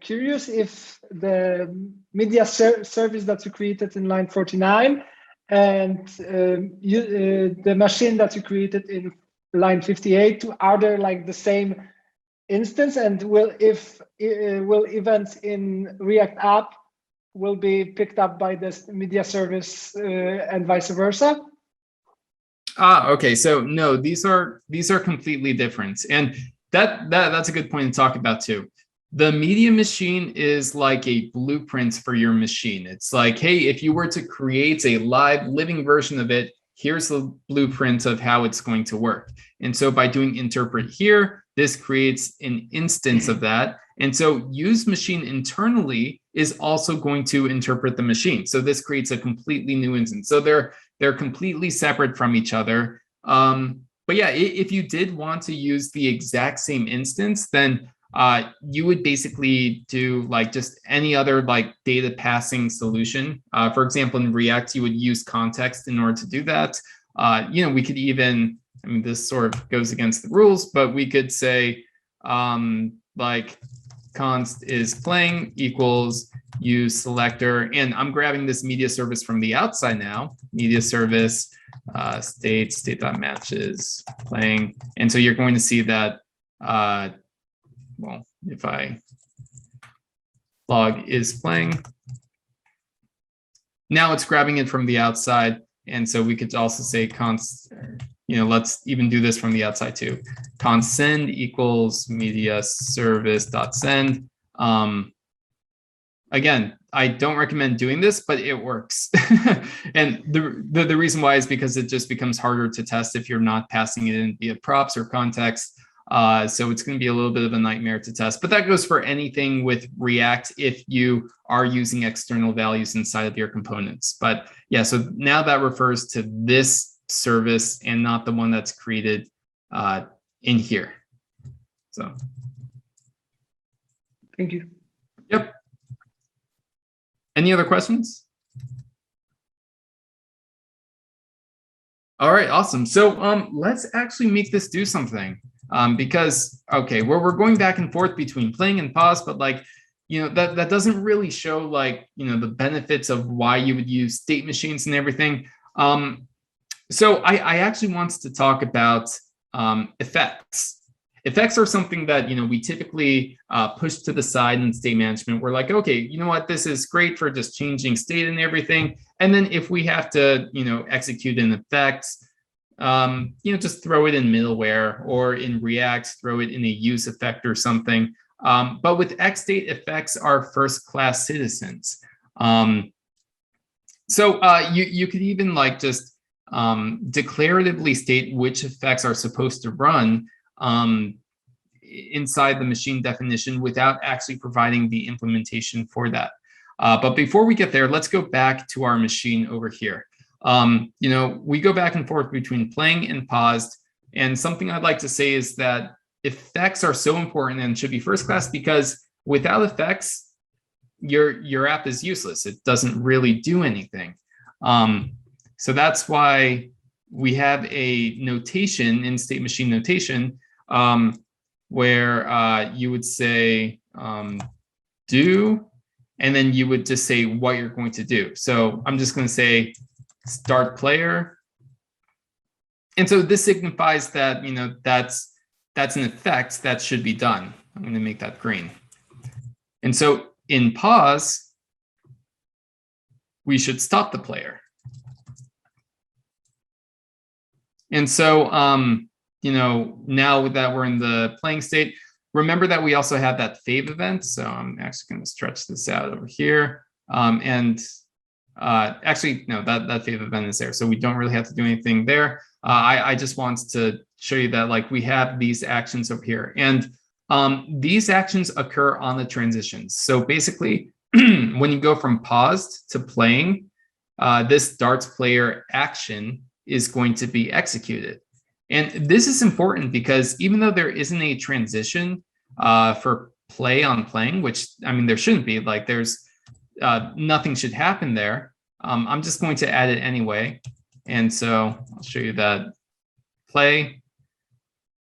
curious if the media service that you created in line 49 and the machine that you created in line 58, are they like the same instance, and will events in React app will be picked up by this media service and vice versa? Okay. So no, these are completely different, and that's a good point to talk about too. The media machine is like a blueprint for your machine. It's like, hey, if you were to create a live living version of it, here's the blueprint of how it's going to work. And so by doing interpret here, this creates an instance of that. And so use machine internally is also going to interpret the machine. So this creates a completely new instance. So they're completely separate from each other. But yeah, if you did want to use the exact same instance, then you would basically do like just any other like data passing solution. For example, in React, you would use context in order to do that. We could even, I mean, this sort of goes against the rules, but we could say like const is playing equals use selector. And I'm grabbing this media service from the outside now, media service state.matches playing. And so you're going to see that, well, if I log is playing, now it's grabbing it from the outside. And so we could also say const, let's even do this from the outside too. Const send equals media service dot send. Again, I don't recommend doing this, but it works. And the reason why is because it just becomes harder to test if you're not passing it in via props or context. So it's going to be a little bit of a nightmare to test, but that goes for anything with React if you are using external values inside of your components. But yeah, so now that refers to this service and not the one that's created in here. So. Thank you. Yep. Any other questions? All right, awesome. So let's actually make this do something. Because, okay, we're going back and forth between playing and pause, but like, that doesn't really show like, the benefits of why you would use state machines and everything. So I actually want to talk about effects. Effects are something that, we typically push to the side in state management. We're like, okay, you know what, this is great for just changing state and everything. And then if we have to, execute an effect, just throw it in middleware, or in React, throw it in a use effect or something. But with XState, effects are first-class citizens. So you could even like just declaratively state which effects are supposed to run inside the machine definition without actually providing the implementation for that. But before we get there, let's go back to our machine over here. We go back and forth between playing and paused. And something I'd like to say is that effects are so important and should be first class, because without effects, your app is useless. It doesn't really do anything. So that's why we have a notation in state machine notation where you would say do, and then you would just say what you're going to do. So I'm just going to say start player. And so this signifies that, that's an effect that should be done. I'm going to make that green. And so in pause, we should stop the player. And so, you know, now that we're in the playing state, remember that we also have that fave event. So I'm actually going to stretch this out over here. Actually, no, that fave event is there. So we don't really have to do anything there. I just want to show you that like we have these actions over here. And these actions occur on the transitions. So basically, when you go from paused to playing, this starts player action is going to be executed. And this is important because even though there isn't a transition for play on playing, which I mean, there shouldn't be, like there's nothing should happen there. I'm just going to add it anyway. And so I'll show you that play.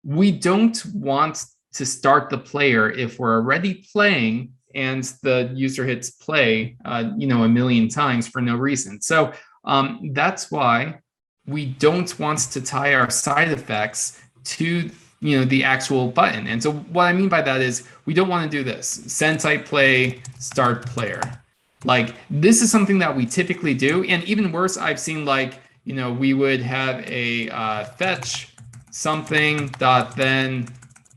We don't want to start the player if we're already playing and the user hits play, you know, a million times for no reason. So that's why we don't want to tie our side effects to, you know, the actual button. And so what I mean by that is we don't want to do this. Send type play, start player. Like this is something that we typically do. And even worse, I've seen like, you know, we would have a fetch something dot then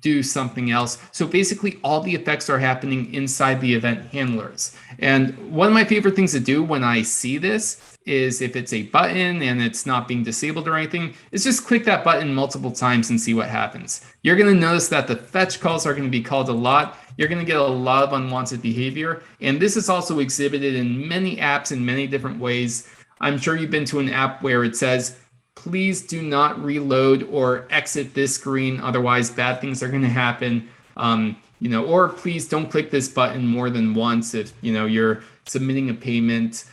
do something else. So basically all the effects are happening inside the event handlers. And one of my favorite things to do when I see this is if it's a button and it's not being disabled or anything, is just click that button multiple times and see what happens. You're going to notice that the fetch calls are going to be called a lot. You're going to get a lot of unwanted behavior. And this is also exhibited in many apps in many different ways. I'm sure you've been to an app where it says, please do not reload or exit this screen, otherwise bad things are going to happen. You know, or please don't click this button more than once if, you know, you're submitting a payment.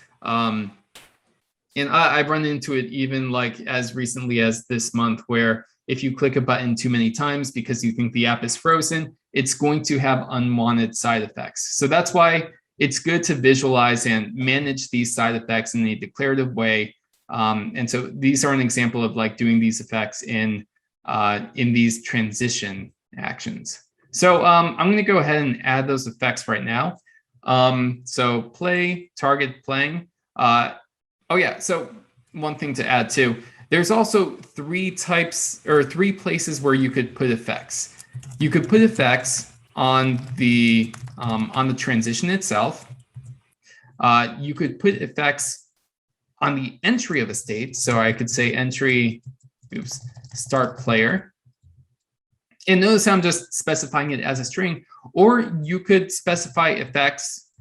And I've run into it even like as recently as this month, where if you click a button too many times because you think the app is frozen, it's going to have unwanted side effects. So that's why it's good to visualize and manage these side effects in a declarative way. And so these are an example of like doing these effects in these transition actions. So I'm going to go ahead and add those effects right now. So play, target playing. Oh yeah, so one thing to add too, there's also three types or three places where you could put effects. You could put effects on the transition itself. You could put effects on the entry of a state. So I could say entry, start player. And notice I'm just specifying it as a string, or you could specify effects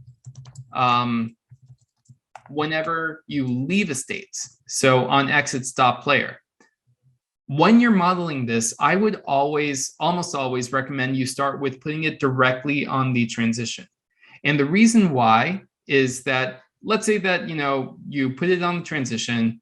whenever you leave a state. So on exit stop player. When you're modeling this, I would almost always recommend you start with putting it directly on the transition. And the reason why is that, let's say that, you know, you put it on the transition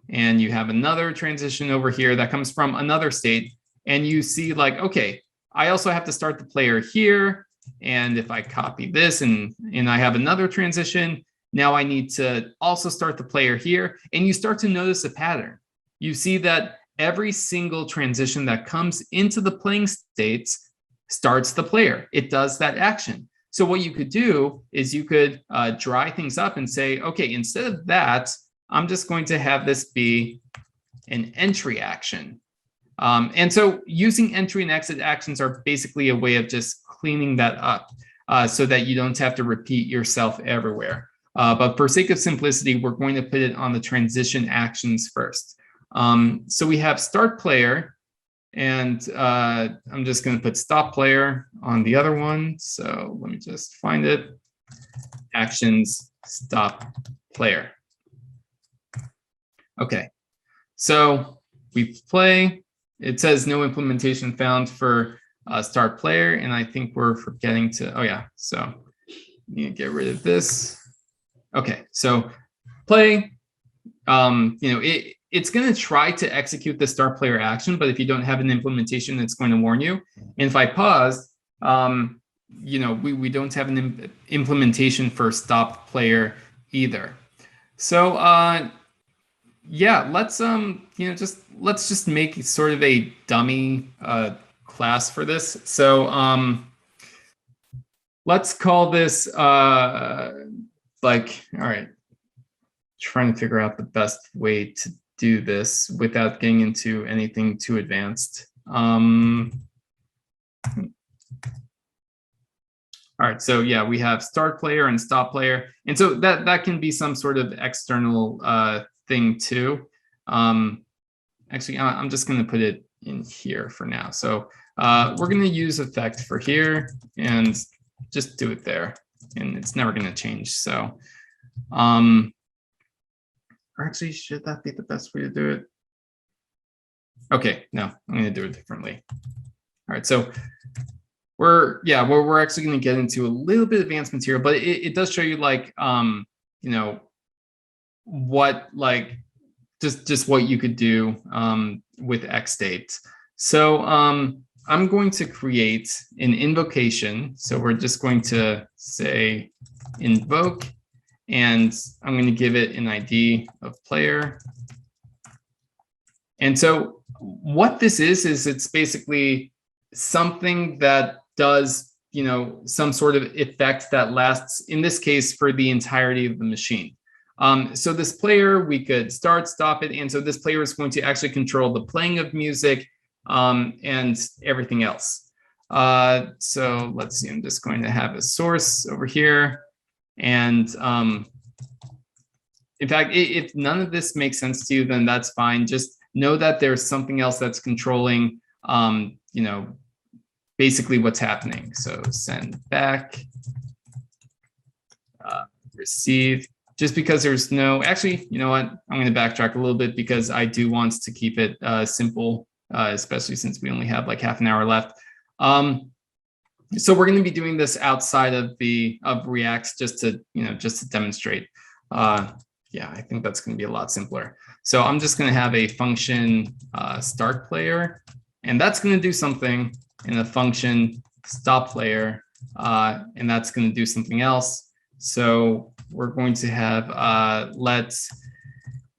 and you have another transition over here that comes from another state, and you see like, okay, I also have to start the player here. And if I copy this and I have another transition, now I need to also start the player here, and you start to notice a pattern. You see that every single transition that comes into the playing states starts the player. It does that action. So what you could do is you could dry things up and say, okay, instead of that, I'm just going to have this be an entry action. And so using entry and exit actions are basically a way of just cleaning that up so that you don't have to repeat yourself everywhere. But for sake of simplicity, we're going to put it on the transition actions first. So we have start player, and I'm just going to put stop player on the other one. So let me just find it. Actions, stop player. Okay, so we play. It says no implementation found for start player, and I think we're forgetting to, oh yeah, so you need to get rid of this. Okay, so play, you know, it's going to try to execute the start player action, but if you don't have an implementation, it's going to warn you. And if I pause, you know, we don't have an implementation for stop player either. So yeah, let's you know, let's just make sort of a dummy class for this. So let's call this like, all right, trying to figure out the best way to do this without getting into anything too advanced. All right, so yeah, we have start player and stop player. And so that can be some sort of external thing too. Actually, I'm just gonna put it in here for now. So we're gonna use effect for here and just do it there. And it's never gonna change, so. Or actually, should that be the best way to do it? Okay, no, I'm gonna do it differently. All right, so we're actually going to get into a little bit of advanced material, but it does show you like you know, what like just what you could do with XState. So I'm going to create an invocation. So we're just going to say invoke, and I'm going to give it an ID of player. And so what this is it's basically something that does, you know, some sort of effect that lasts, in this case, for the entirety of the machine. So this player, we could start, stop it. And so this player is going to actually control the playing of music and everything else. So let's see, I'm just going to have a source over here. And in fact, if none of this makes sense to you, then that's fine. Just know that there's something else that's controlling, you know, basically what's happening. So send back, receive, just because there's no, actually, you know what? I'm going to backtrack a little bit because I do want to keep it simple, especially since we only have like half an hour left. So we're going to be doing this outside of React just to demonstrate. Yeah, I think that's going to be a lot simpler. So I'm just going to have a function start player, and that's going to do something, and a function stop player, and that's going to do something else. So we're going to have let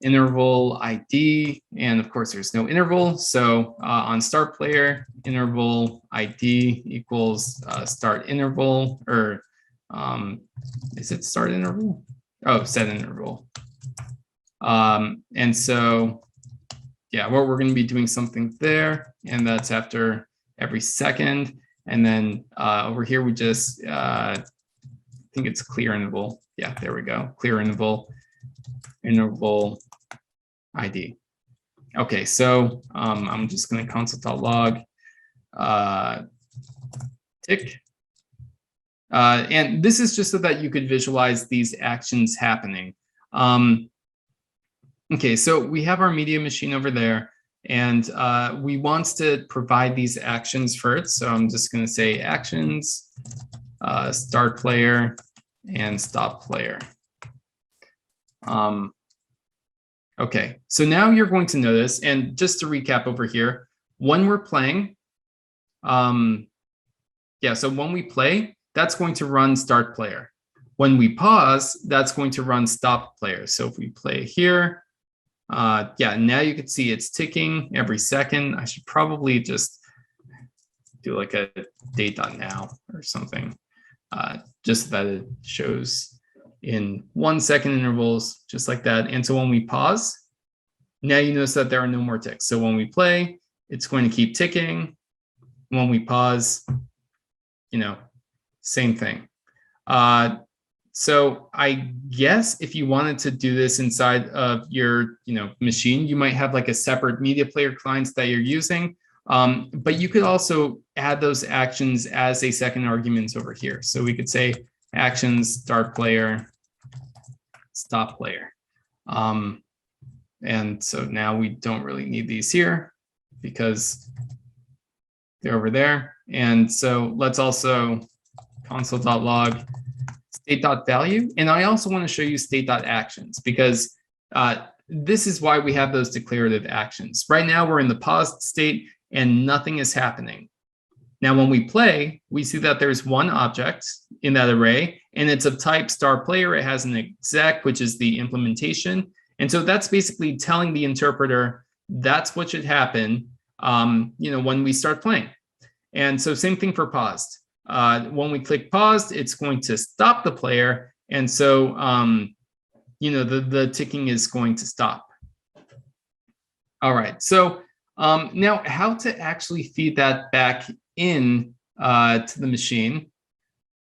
interval ID, and of course there's no interval. So on start player, interval ID equals start interval, or is it start interval? Oh, set interval. And so, yeah, we're going to be doing something there, and that's after every second. And then over here, we just, I think it's clear interval. Yeah, there we go. Clear interval, interval ID. Okay, so I'm just going to console.log tick. And this is just so that you could visualize these actions happening. Okay, so we have our media machine over there, and we want to provide these actions for it. So I'm just going to say actions, start player, and stop player. Okay, so now you're going to notice, and just to recap over here, when we're playing, yeah, so when we play, that's going to run start player. When we pause, that's going to run stop player. So if we play here, yeah, now you can see it's ticking every second. I should probably just do like a date.now or something, just so that it shows in 1 second intervals, just like that. And so when we pause, now you notice that there are no more ticks. So when we play, it's going to keep ticking. When we pause, you know, same thing. So I guess if you wanted to do this inside of your, machine, you might have like a separate media player clients that you're using. But you could also add those actions as a second argument over here. So we could say actions start player, stop player. And so now we don't really need these here because they're over there. And so let's also console.log state.value. And I also want to show you state.actions because this is why we have those declarative actions. Right now we're in the paused state and nothing is happening. Now, when we play, we see that there's one object in that array and it's of type star player. It has an exec, which is the implementation. And so that's basically telling the interpreter that's what should happen, when we start playing. And so same thing for paused. When we click paused, it's going to stop the player. And so, the ticking is going to stop. All right, so now how to actually feed that back in to the machine.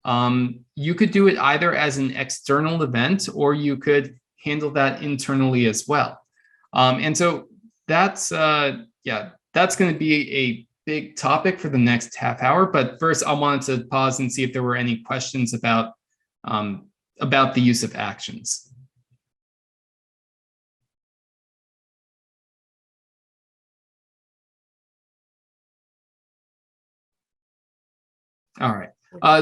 You could do it either as an external event, or you could handle that internally as well. And so that's going to be a big topic for the next half hour. But first, I wanted to pause and see if there were any questions about the use of actions. All right.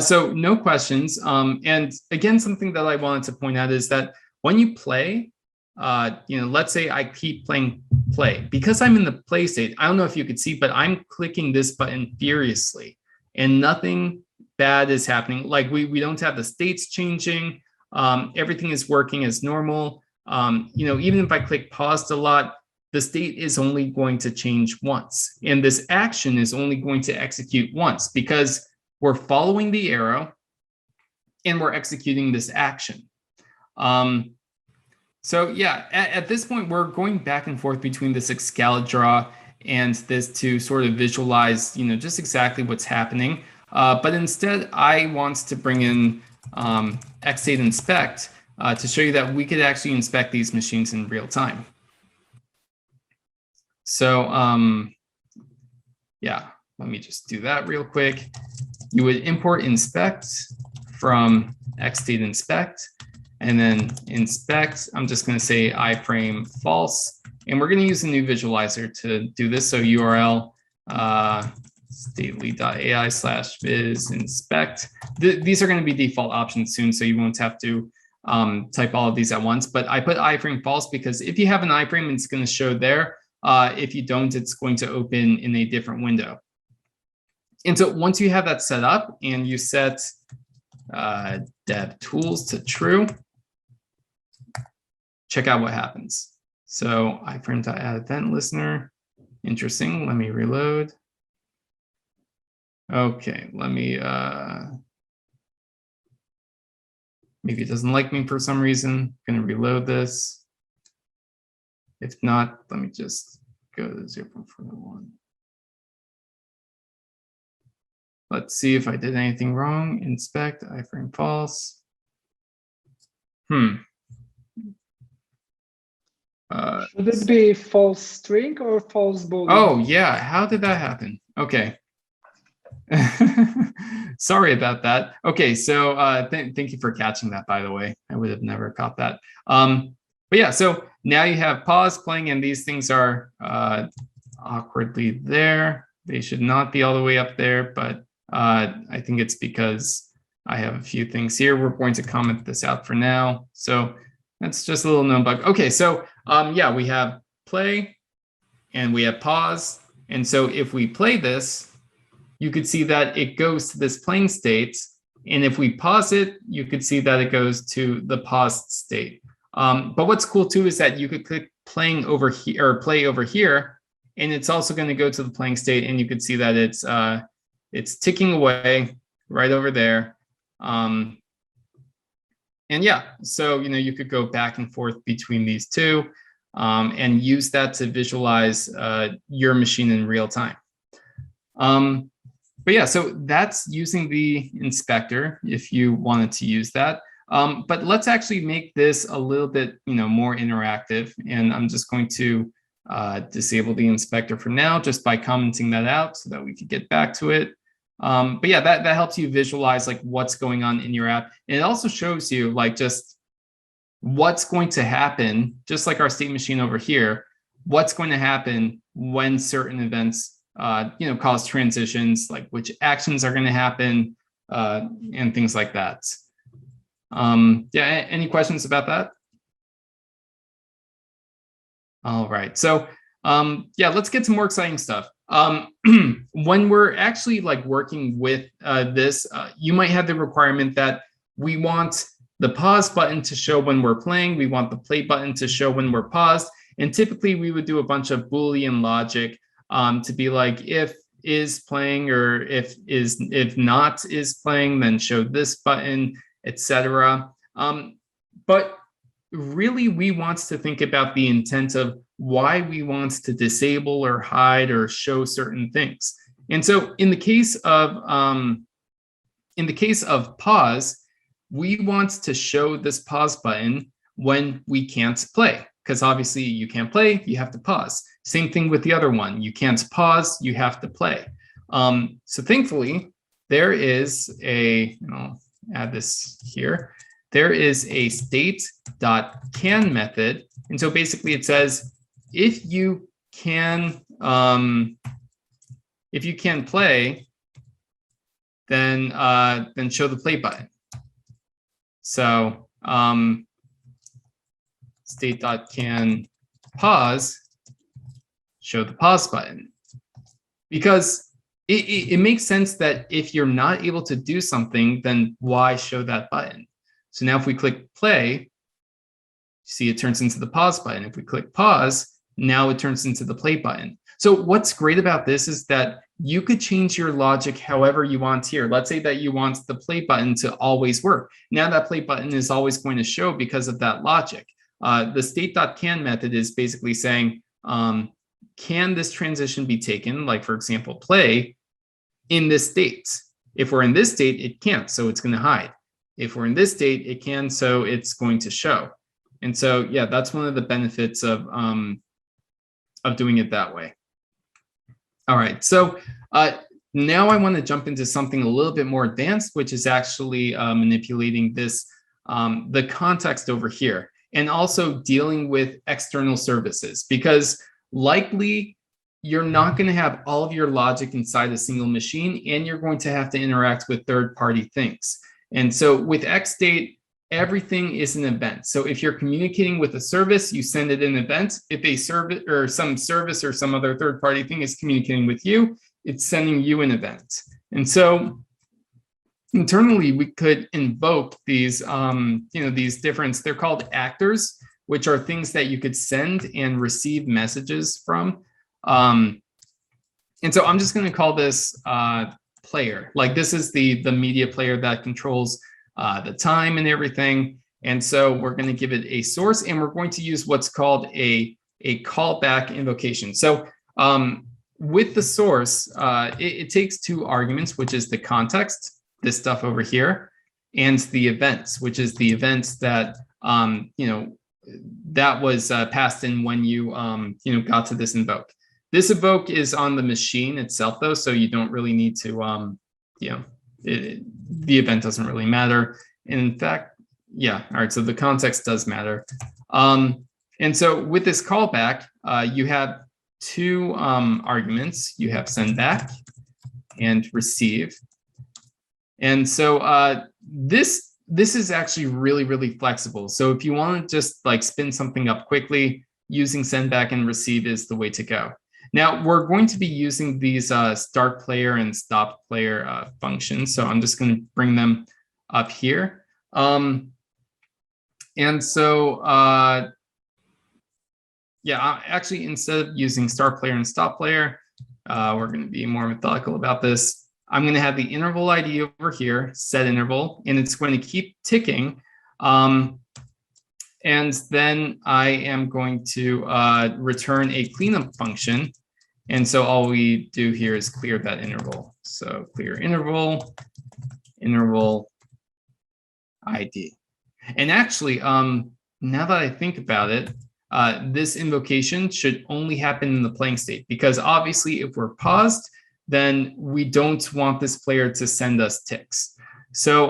So no questions. And again, something that I wanted to point out is that when you play, let's say I keep playing play. Because I'm in the play state, I don't know if you could see, but I'm clicking this button furiously and nothing bad is happening. Like we don't have the states changing. Everything is working as normal. Even if I click paused a lot, the state is only going to change once. And this action is only going to execute once because we're following the arrow and we're executing this action. So yeah, at this point, we're going back and forth between this Excalidraw and this to sort of visualize, just exactly what's happening. But instead, I want to bring in XState Inspect to show you that we could actually inspect these machines in real time. So let me just do that real quick. You would import inspect from XState Inspect, and then inspect. I'm just going to say iframe false, and we're going to use a new visualizer to do this. So URL stately.ai/viz inspect. These are going to be default options soon, so you won't have to type all of these at once. But I put iframe false because if you have an iframe, it's going to show there. If you don't, it's going to open in a different window. And so once you have that set up and you set dev tools to true, check out what happens. So iframe.add event listener. Interesting. Let me reload. Okay, let me, maybe it doesn't like me for some reason. I'm going to reload this. If not, let me just go to 0.41. Let's see if I did anything wrong. Inspect, iframe false. Should it be false string or false boolean? Oh yeah, how did that happen? Okay. Sorry about that. Okay, so thank you for catching that, by the way. I would have never caught that. But yeah, so now you have pause playing, and these things are awkwardly there. They should not be all the way up there, but I think it's because I have a few things here. We're going to comment this out for now. So that's just a little known bug. Okay, so yeah, we have play and we have pause. And so if we play this, you could see that it goes to this playing state. And if we pause it, you could see that it goes to the paused state. But what's cool too is that you could click playing over here or play over here, and it's also going to go to the playing state, and you could see that it's ticking away right over there. And yeah, so you could go back and forth between these two and use that to visualize your machine in real time. But yeah, so that's using the inspector if you wanted to use that. But let's actually make this a little bit more interactive. And I'm just going to disable the inspector for now, just by commenting that out so that we could get back to it. But yeah, that helps you visualize like what's going on in your app. And it also shows you like just what's going to happen, just like our state machine over here, what's going to happen when certain events cause transitions, like which actions are going to happen and things like that. Yeah, any questions about that? All right, so yeah, let's get some more exciting stuff. When we're actually like working with this, you might have the requirement that we want the pause button to show when we're playing, we want the play button to show when we're paused, and typically we would do a bunch of Boolean logic to be like, if is playing, or if not is playing, then show this button, etc. But really, we want to think about the intent of why we want to disable or hide or show certain things. And so in the case of pause, we want to show this pause button when we can't play, because obviously you can't play, you have to pause. Same thing with the other one. You can't pause, you have to play. So thankfully, there is a, I'll add this here. There is a state.can method. And so basically it says, if you can play, then show the play button. So state.can pause, show the pause button. Because it makes sense that if you're not able to do something, then why show that button? So now if we click play, see it turns into the pause button. If we click pause, now it turns into the play button. So what's great about this is that you could change your logic however you want here. Let's say that you want the play button to always work. Now that play button is always going to show because of that logic. The state.can method is basically saying, can this transition be taken, like for example, play, in this state? If we're in this state, it can't, so it's going to hide. If we're in this state, it can, so it's going to show. And so, yeah, that's one of the benefits of doing it that way. All right, so now I want to jump into something a little bit more advanced, which is actually manipulating this, the context over here, and also dealing with external services, because likely you're not going to have all of your logic inside a single machine, and you're going to have to interact with third-party things. And so with XState, everything is an event. So if you're communicating with a service, you send it an event. If a service or some other third-party thing is communicating with you, it's sending you an event. And so internally, we could invoke these, these different, they're called actors, which are things that you could send and receive messages from. And so I'm just going to call this player. Like this is the media player that controls the time and everything. And so we're going to give it a source, and we're going to use what's called a callback invocation. So with the source, it takes two arguments, which is the context, this stuff over here, and the events, which is the events that that was passed in when you got to this invoke. This invoke is on the machine itself, though, so you don't really need to the event doesn't really matter. And in fact, yeah, all right, so the context does matter. And so with this callback, you have two arguments. You have send back and receive. And so this is actually really, really flexible. So if you want to just like spin something up quickly, using send back and receive is the way to go. Now we're going to be using these start player and stop player functions. So I'm just going to bring them up here. And so, yeah, actually, instead of using start player and stop player, we're going to be more methodical about this. I'm going to have the interval ID over here, set interval, and it's going to keep ticking. And then I am going to return a cleanup function. And so all we do here is clear that interval. So clear interval, interval ID. And actually, now that I think about it, this invocation should only happen in the playing state, because obviously if we're paused, then we don't want this player to send us ticks. So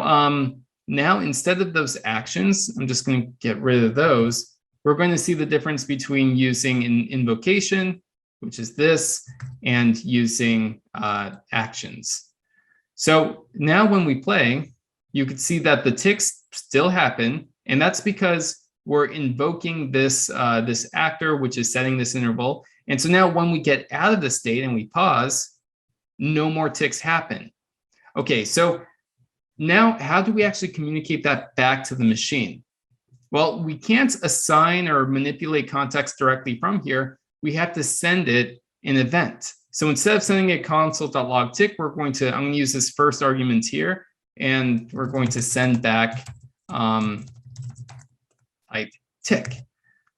now instead of those actions, I'm just going to get rid of those. We're going to see the difference between using an invocation, which is this, and using actions. So now when we play, you can see that the ticks still happen, and that's because we're invoking this, this actor, which is setting this interval. And so now when we get out of the state and we pause, no more ticks happen. Okay, so now how do we actually communicate that back to the machine? Well, we can't assign or manipulate context directly from here. We have to send it an event. So instead of sending a console.log tick, I'm going to use this first argument here, and we're going to send back type tick.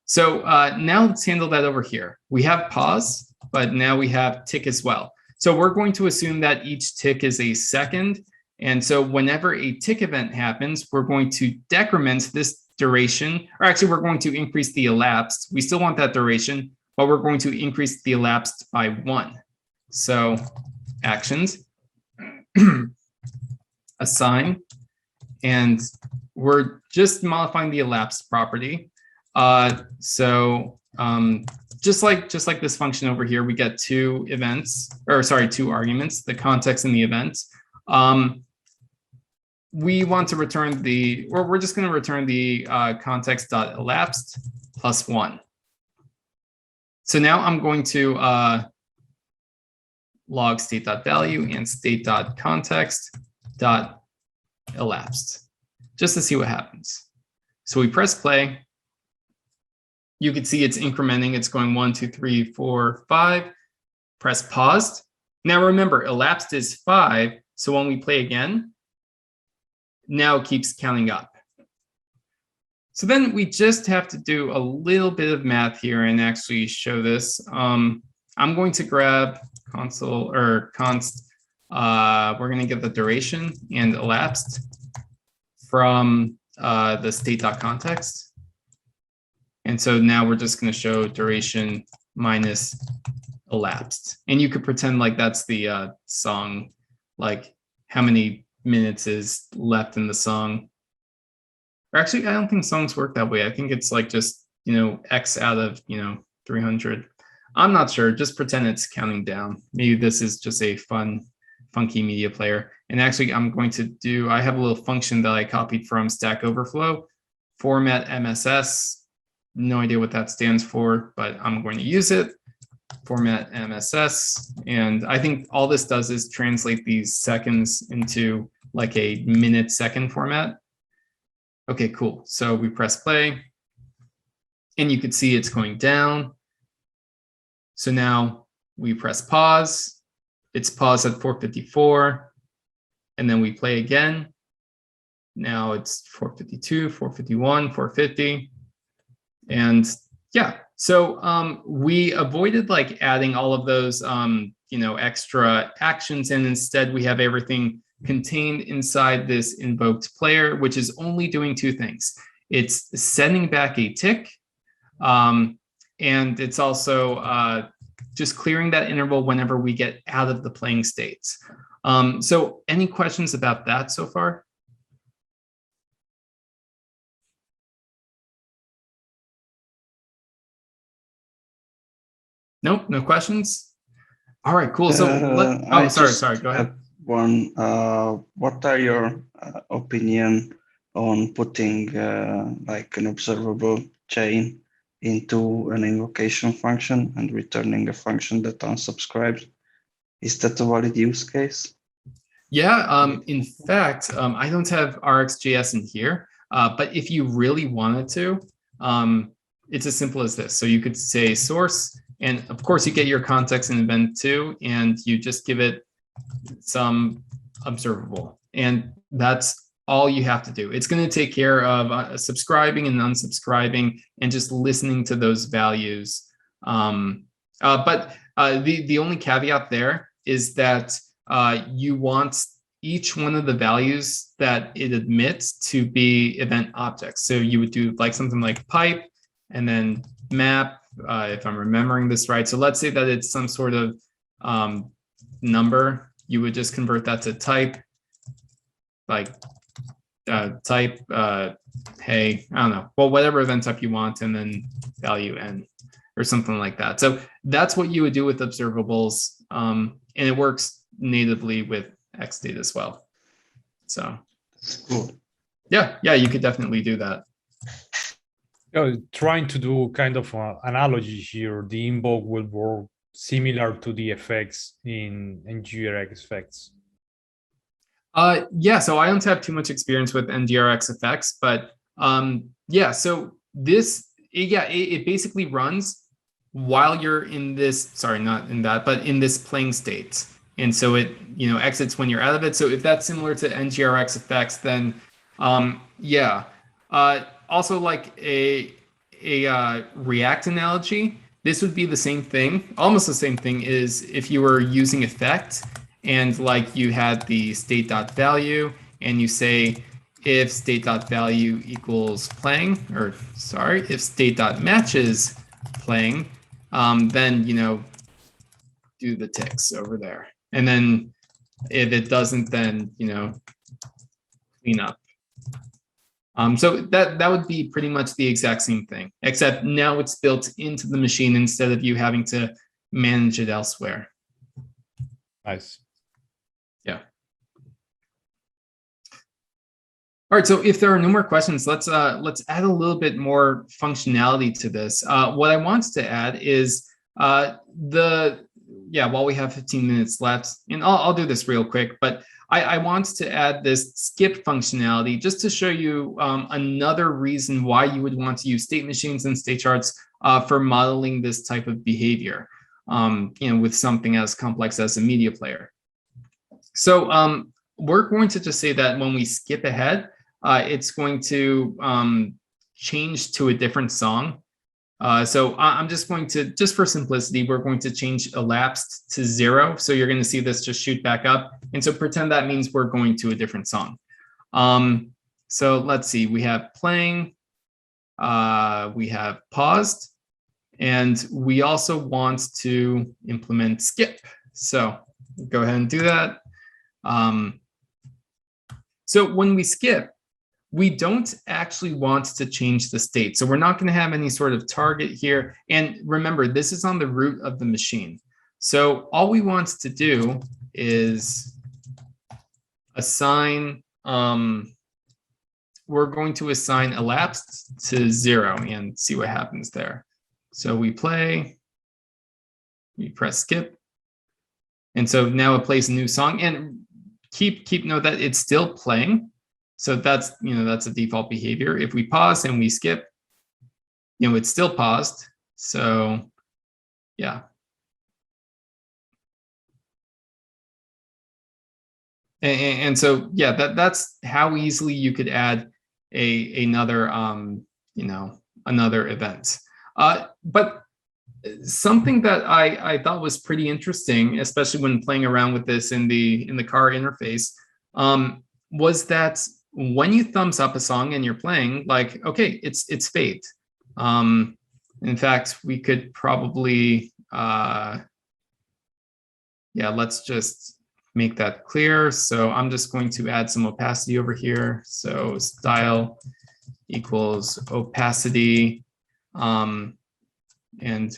So now let's handle that over here. We have pause, but now we have tick as well. So we're going to assume that each tick is a second. And so whenever a tick event happens, we're going to decrement this duration, or actually we're going to increase the elapsed. We still want that duration, but we're going to increase the elapsed by 1. So actions, assign, and we're just modifying the elapsed property. Just like this function over here, we get 2 arguments, the context and the event. We want to return we're just going to return the context.elapsed plus 1. So now I'm going to log state.value and state.context.elapsed just to see what happens. So we press play. You can see it's incrementing. It's going 1, 2, 3, 4, 5. Press paused. Now remember, elapsed is 5. So when we play again, now it keeps counting up. So then we just have to do a little bit of math here and actually show this. I'm going to grab console or const. We're going to get the duration and elapsed from the state.context. And so now we're just going to show duration minus elapsed. And you could pretend like that's the song, like how many minutes is left in the song. Or actually, I don't think songs work that way. I think it's like just, X out of, 300. I'm not sure. Just pretend it's counting down. Maybe this is just a funky media player. And actually, I have a little function that I copied from Stack Overflow, format MSS. No idea what that stands for, but I'm going to use it. Format MSS. And I think all this does is translate these seconds into like a minute second format. Okay, cool. So we press play and you can see it's going down. So now we press pause. It's paused at 4:54. And then we play again. Now it's 4:52, 4:51, 4:50. And yeah, so we avoided like adding all of those, extra actions. And instead we have everything contained inside this invoked player, which is only doing 2 things. It's sending back a tick, and it's also just clearing that interval whenever we get out of the playing states. So any questions about that so far? Nope, no questions? All right, cool. So, sorry, go ahead. One, what are your opinion on putting like an observable chain into an invocation function and returning a function that unsubscribes? Is that a valid use case? Yeah, in fact, I don't have RxJS in here, but if you really wanted to, it's as simple as this. So you could say source, and of course you get your context and event too, and you just give it some observable, and that's all you have to do. It's going to take care of subscribing and unsubscribing and just listening to those values. But the only caveat there is that you want each one of the values that it admits to be event objects. So you would do like something like pipe and then map, if I'm remembering this right. So let's say that it's some sort of number. You would just convert that to type, like type, hey, I don't know, well, whatever event type you want, and then value n or something like that. So that's what you would do with observables. And it works natively with XState as well. So cool. Yeah, you could definitely do that. Trying to do kind of an analogy here, the invoke will work similar to the effects in NGRX effects. Yeah, so I don't have too much experience with NGRX effects, but yeah, so this, it basically runs while you're in this, sorry, not in that, but in this playing state. And so it, exits when you're out of it. So if that's similar to NGRX effects, then yeah. Also like a React analogy, this would be the same thing, almost the same thing is if you were using effect and like you had the state.value and you say if state.value equals playing, or sorry, if state.matches playing, then, do the ticks over there. And then if it doesn't, then, clean up. So that would be pretty much the exact same thing, except now it's built into the machine instead of you having to manage it elsewhere. Nice. Yeah. All right, so if there are no more questions, let's add a little bit more functionality to this. What I want to add is while we have 15 minutes left, and I'll do this real quick, but I want to add this skip functionality just to show you another reason why you would want to use state machines and state charts for modeling this type of behavior, with something as complex as a media player. So we're going to just say that when we skip ahead, it's going to change to a different song. So I'm just going to, just for simplicity, we're going to change elapsed to 0. So you're going to see this just shoot back up. And so pretend that means we're going to a different song. So let's see, we have playing, we have paused, and we also want to implement skip. So go ahead and do that. So when we skip, we don't actually want to change the state. So we're not going to have any sort of target here. And remember, this is on the root of the machine. So all we want to do is assign, we're going to assign elapsed to 0 and see what happens there. So we play, we press skip. And so now it plays a new song, and keep note that it's still playing. So that's, that's a default behavior. If we pause and we skip, it's still paused. So yeah. And so, yeah, that's how easily you could add another, another event. But something that I thought was pretty interesting, especially when playing around with this in the car interface, was that when you thumbs up a song and you're playing, like, okay, it's fade. In fact, we could probably, let's just make that clear. So I'm just going to add some opacity over here. So style equals opacity. And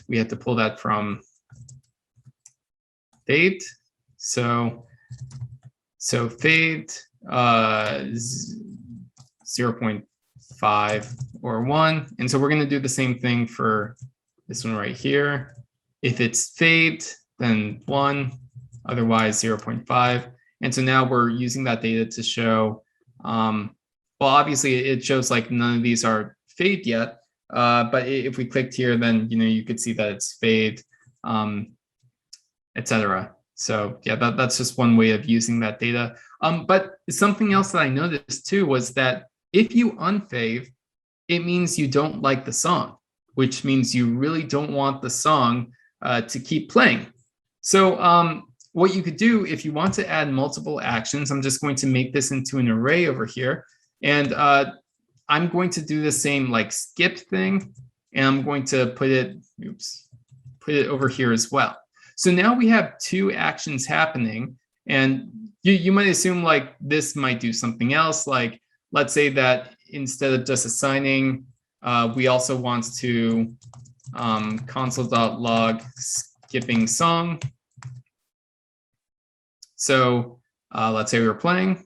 we have to pull that from fade. So fade 0.5 or 1. And so we're going to do the same thing for this one right here. If it's fade, then 1, otherwise 0.5. And so now we're using that data to show, well, obviously it shows like none of these are fade yet. But if we clicked here, then, you could see that it's fade, etc. So yeah, that's just one way of using that data. But something else that I noticed too was that if you unfave, it means you don't like the song, which means you really don't want the song to keep playing. So what you could do if you want to add multiple actions, I'm just going to make this into an array over here. And I'm going to do the same like skip thing, and I'm going to put it over here as well. So now we have 2 actions happening, and you might assume like this might do something else. Like, let's say that instead of just assigning, we also want to console.log skipping song. So let's say we were playing,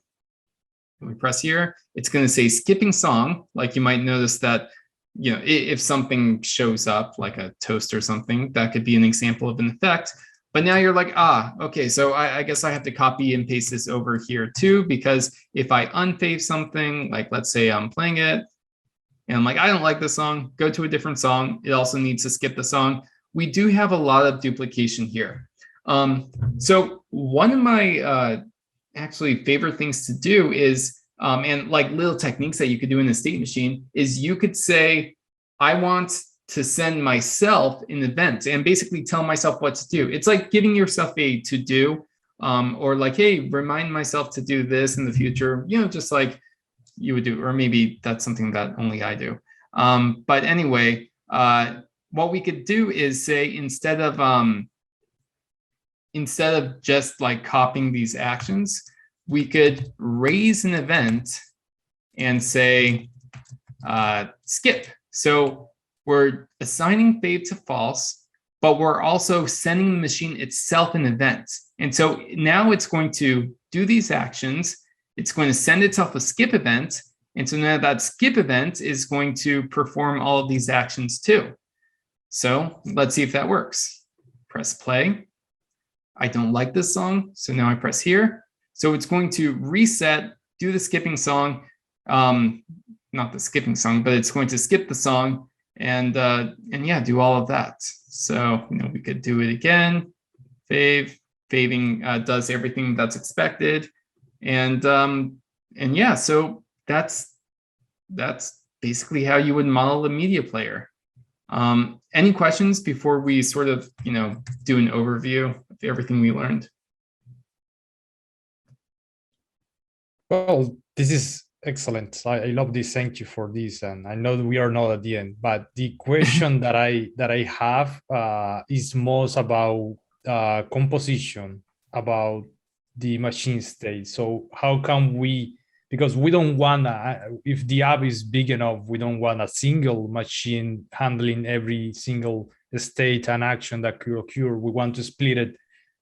we press here, it's going to say skipping song. Like you might notice that, if something shows up like a toast or something, that could be an example of an effect. But now you're like, okay, so I guess I have to copy and paste this over here too, because if I unfave something, like let's say I'm playing it and I'm like, I don't like this song, go to a different song. It also needs to skip the song. we do have a lot of duplication here. So one of my actually favorite things to do is, and like little techniques that you could do in a state machine, is you could say, I want to send myself an event and basically tell myself what to do. It's like giving yourself a to-do, or like, hey, remind myself to do this in the future, just like you would do, or maybe that's something that only I do. But anyway, what we could do is say, instead of just like copying these actions, we could raise an event and say skip. So we're assigning fave to false, but we're also sending the machine itself an event. And so now it's going to do these actions. It's going to send itself a skip event. And so now that skip event is going to perform all of these actions too. So let's see if that works. Press play. I don't like this song, so now I press here. So it's going to reset, do the skipping song, not the skipping song, but it's going to skip the song and yeah, do all of that. So we could do it again. Faving does everything that's expected, and yeah, so that's basically how you would model the media player. Any questions before we sort of, do an overview of everything we learned? Well, this is excellent. I love this. Thank you for this. And I know that we are not at the end, but the question that I have is most about composition, about the machine state. So how can we, because we don't want, if the app is big enough, we don't want a single machine handling every single state and action that could occur. We want to split it,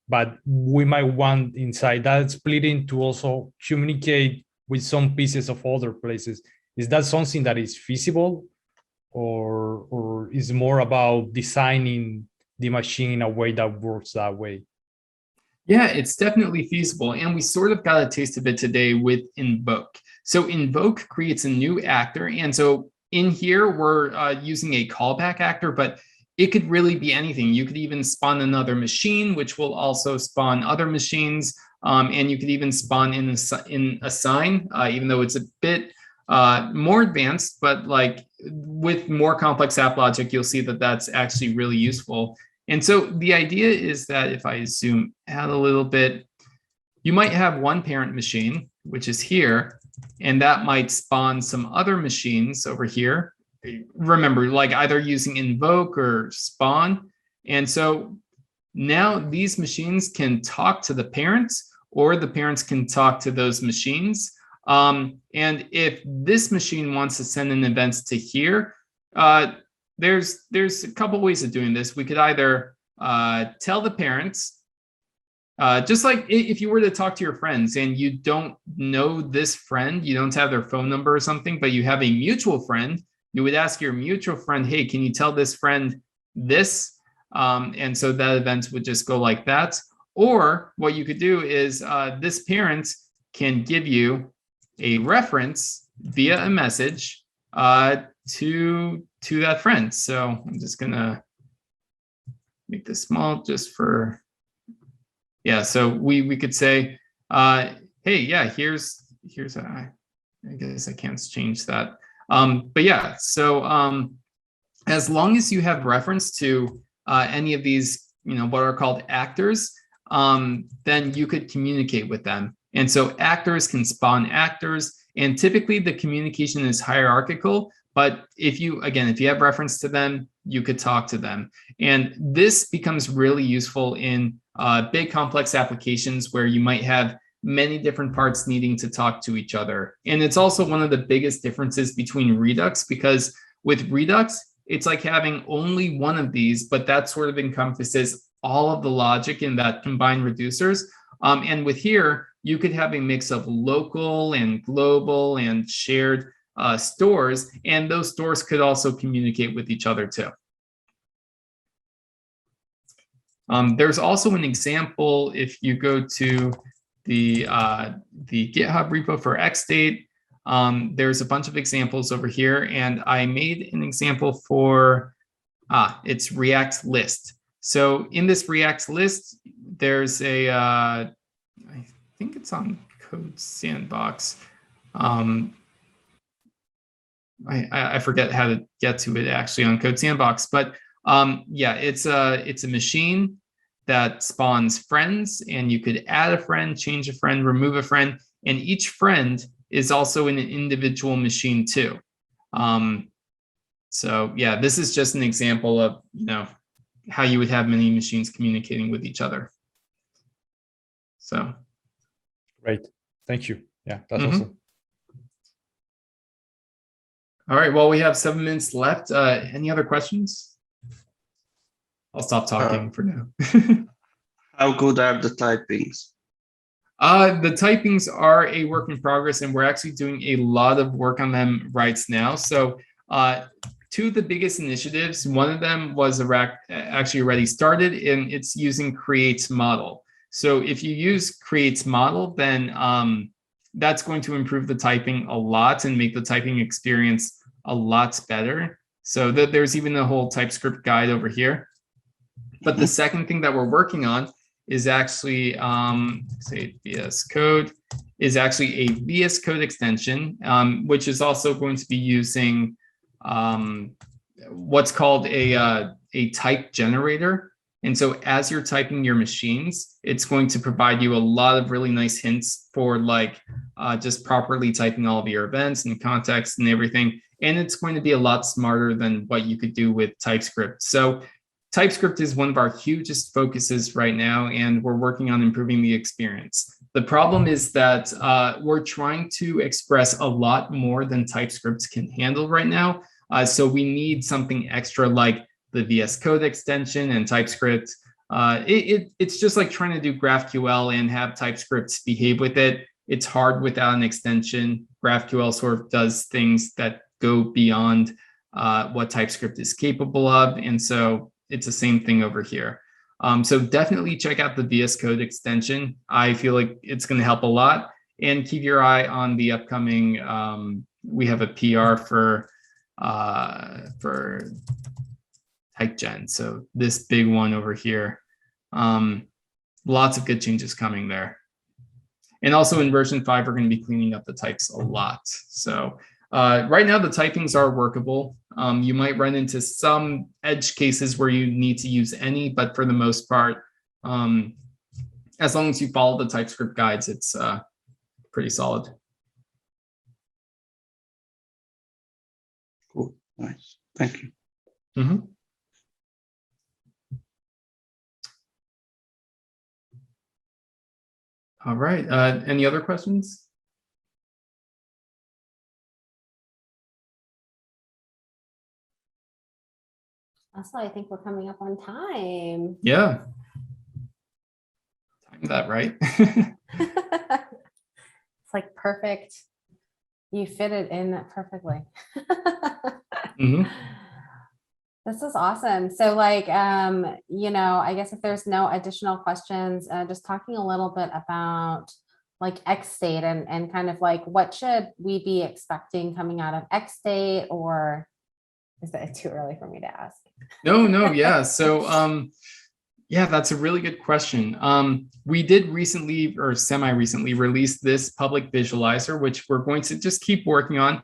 but we might want inside that splitting to also communicate with some pieces of other places. Is that something that is feasible, or is more about designing the machine in a way that works that way? Yeah, it's definitely feasible. And we sort of got a taste of it today with Invoke. So Invoke creates a new actor. And so in here, we're using a callback actor, but it could really be anything. You could even spawn another machine, which will also spawn other machines. And you could even spawn in assign, even though it's a bit more advanced, but like with more complex app logic, you'll see that that's actually really useful. And so the idea is that if I zoom out a little bit, you might have one parent machine, which is here, and that might spawn some other machines over here. Remember, like either using invoke or spawn. And so now these machines can talk to the parents, or the parents can talk to those machines. And if this machine wants to send an event to here, there's a couple ways of doing this. We could either tell the parents, just like if you were to talk to your friends and you don't know this friend, you don't have their phone number or something, but you have a mutual friend, you would ask your mutual friend, hey, can you tell this friend this? And so that event would just go like that. Or what you could do is this parent can give you a reference via a message to that friend. So I'm just gonna make this small just for, yeah. So we could say, hey, yeah, here's I guess I can't change that. But yeah, so as long as you have reference to any of these, what are called actors, then you could communicate with them. And so actors can spawn actors, and typically the communication is hierarchical. But if you have reference to them, you could talk to them. And this becomes really useful in big complex applications where you might have many different parts needing to talk to each other. And it's also one of the biggest differences between Redux, because with Redux, it's like having only one of these, but that sort of encompasses all of the logic in that combined reducers. And with here, you could have a mix of local and global and shared stores, and those stores could also communicate with each other too. There's also an example if you go to the GitHub repo for XState. There's a bunch of examples over here, and I made an example for It's React list. So in this React list, there's a, I think it's on Code Sandbox. I forget how to get to it actually on Code Sandbox, but yeah, it's a machine that spawns friends, and you could add a friend, change a friend, remove a friend, and each friend is also in an individual machine too. So yeah, this is just an example of, you know, how you would have many machines communicating with each other. So. Great, thank you. Yeah, that's awesome. All right, well, we have 7 minutes left. Any other questions? I'll stop talking for now. How good are the typings? The typings are a work in progress, and we're actually doing a lot of work on them right now. So 2 of the biggest initiatives, one of them was actually already started, and it's using create model. So if you use create model, then that's going to improve the typing a lot and make the typing experience a lot better. So there's even a whole TypeScript guide over here. But the second thing that we're working on is actually, say VS Code, is actually a VS Code extension, which is also going to be using what's called a type generator. And so as you're typing your machines, it's going to provide you a lot of really nice hints for like just properly typing all of your events and context and everything. And it's going to be a lot smarter than what you could do with TypeScript. So TypeScript is one of our hugest focuses right now, and we're working on improving the experience. The problem is that we're trying to express a lot more than TypeScript can handle right now. So we need something extra like the VS Code extension and TypeScript. It's just like trying to do GraphQL and have TypeScript behave with it. It's hard without an extension. GraphQL sort of does things that go beyond what TypeScript is capable of. And so it's the same thing over here. So definitely check out the VS Code extension. I feel like it's going to help a lot. And keep your eye on the upcoming, we have a PR for TypeGen. So this big one over here, lots of good changes coming there. And also in version 5, we're going to be cleaning up the types a lot. So right now the typings are workable. You might run into some edge cases where you need to use any, but for the most part, as long as you follow the TypeScript guides, it's pretty solid. Cool, nice, thank you. Mm-hmm. All right, any other questions? Also, I think we're coming up on time. Yeah. Time that right. It's like perfect. You fit it in perfectly. Mm-hmm. This is awesome. So like, you know, I guess if there's no additional questions, just talking a little bit about like XState and kind of like, what should we be expecting coming out of XState, or is that too early for me to ask? No, yeah. So, yeah, that's a really good question. We did recently or semi-recently release this public visualizer, which we're going to just keep working on.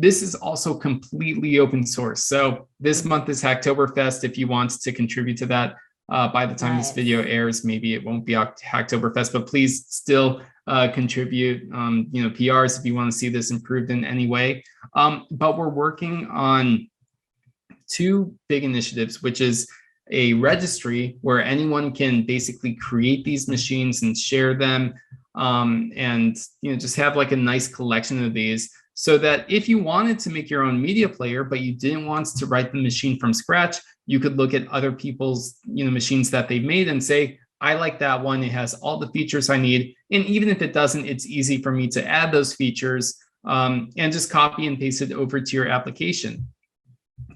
This is also completely open source. So this month is Hacktoberfest. If you want to contribute to that, by the time this video airs, maybe it won't be Hacktoberfest, but please still contribute, you know, PRs if you want to see this improved in any way. But we're working on 2 big initiatives, which is a registry where anyone can basically create these machines and share them, and you know, just have like a nice collection of these, so that if you wanted to make your own media player, but you didn't want to write the machine from scratch, you could look at other people's, you know, machines that they've made and say, I like that one. It has all the features I need. And even if it doesn't, it's easy for me to add those features and just copy and paste it over to your application.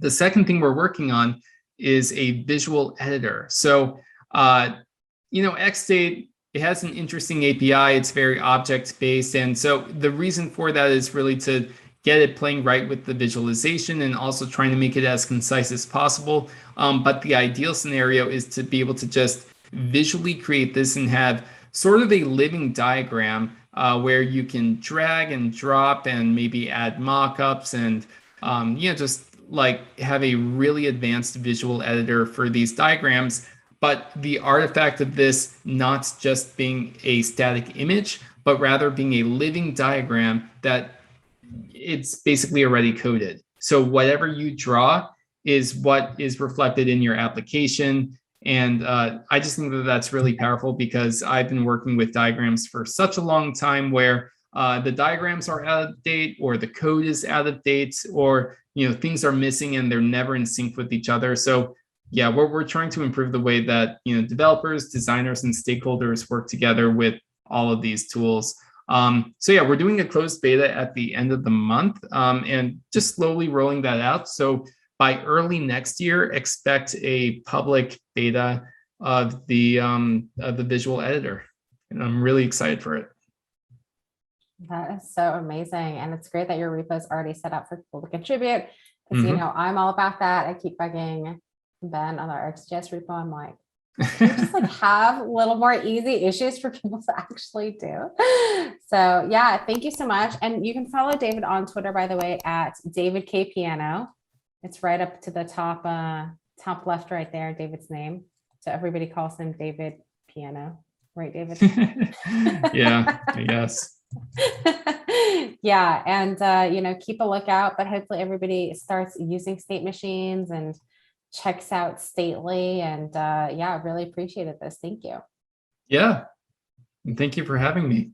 The second thing we're working on is a visual editor. So, you know, XState, it has an interesting API. It's very object-based. And so the reason for that is really to get it playing right with the visualization and also trying to make it as concise as possible. But the ideal scenario is to be able to just visually create this and have sort of a living diagram where you can drag and drop and maybe add mockups and just like have a really advanced visual editor for these diagrams. But the artifact of this not just being a static image, but rather being a living diagram that it's basically already coded. So whatever you draw is what is reflected in your application. And I just think that that's really powerful because I've been working with diagrams for such a long time where the diagrams are out of date or the code is out of date or things are missing and they're never in sync with each other. So yeah, we're trying to improve the way that developers, designers, and stakeholders work together with all of these tools. So yeah, we're doing a closed beta at the end of the month and just slowly rolling that out. So by early next year, expect a public beta of the visual editor, and I'm really excited for it. That is so amazing, and it's great that your repo is already set up for people to contribute. Because I'm all about that. I keep bugging Ben on our XJS repo. I'm like, just like have a little more easy issues for people to actually do. So yeah, thank you so much. And you can follow David on Twitter, by the way, at David K Piano. It's right up to the top left right there, David's name. So everybody calls him David Piano, right, David? Yeah, I guess. Yeah, and keep a lookout, but hopefully everybody starts using state machines and checks out Stately, and yeah, really appreciated this. Thank you. Yeah, and thank you for having me.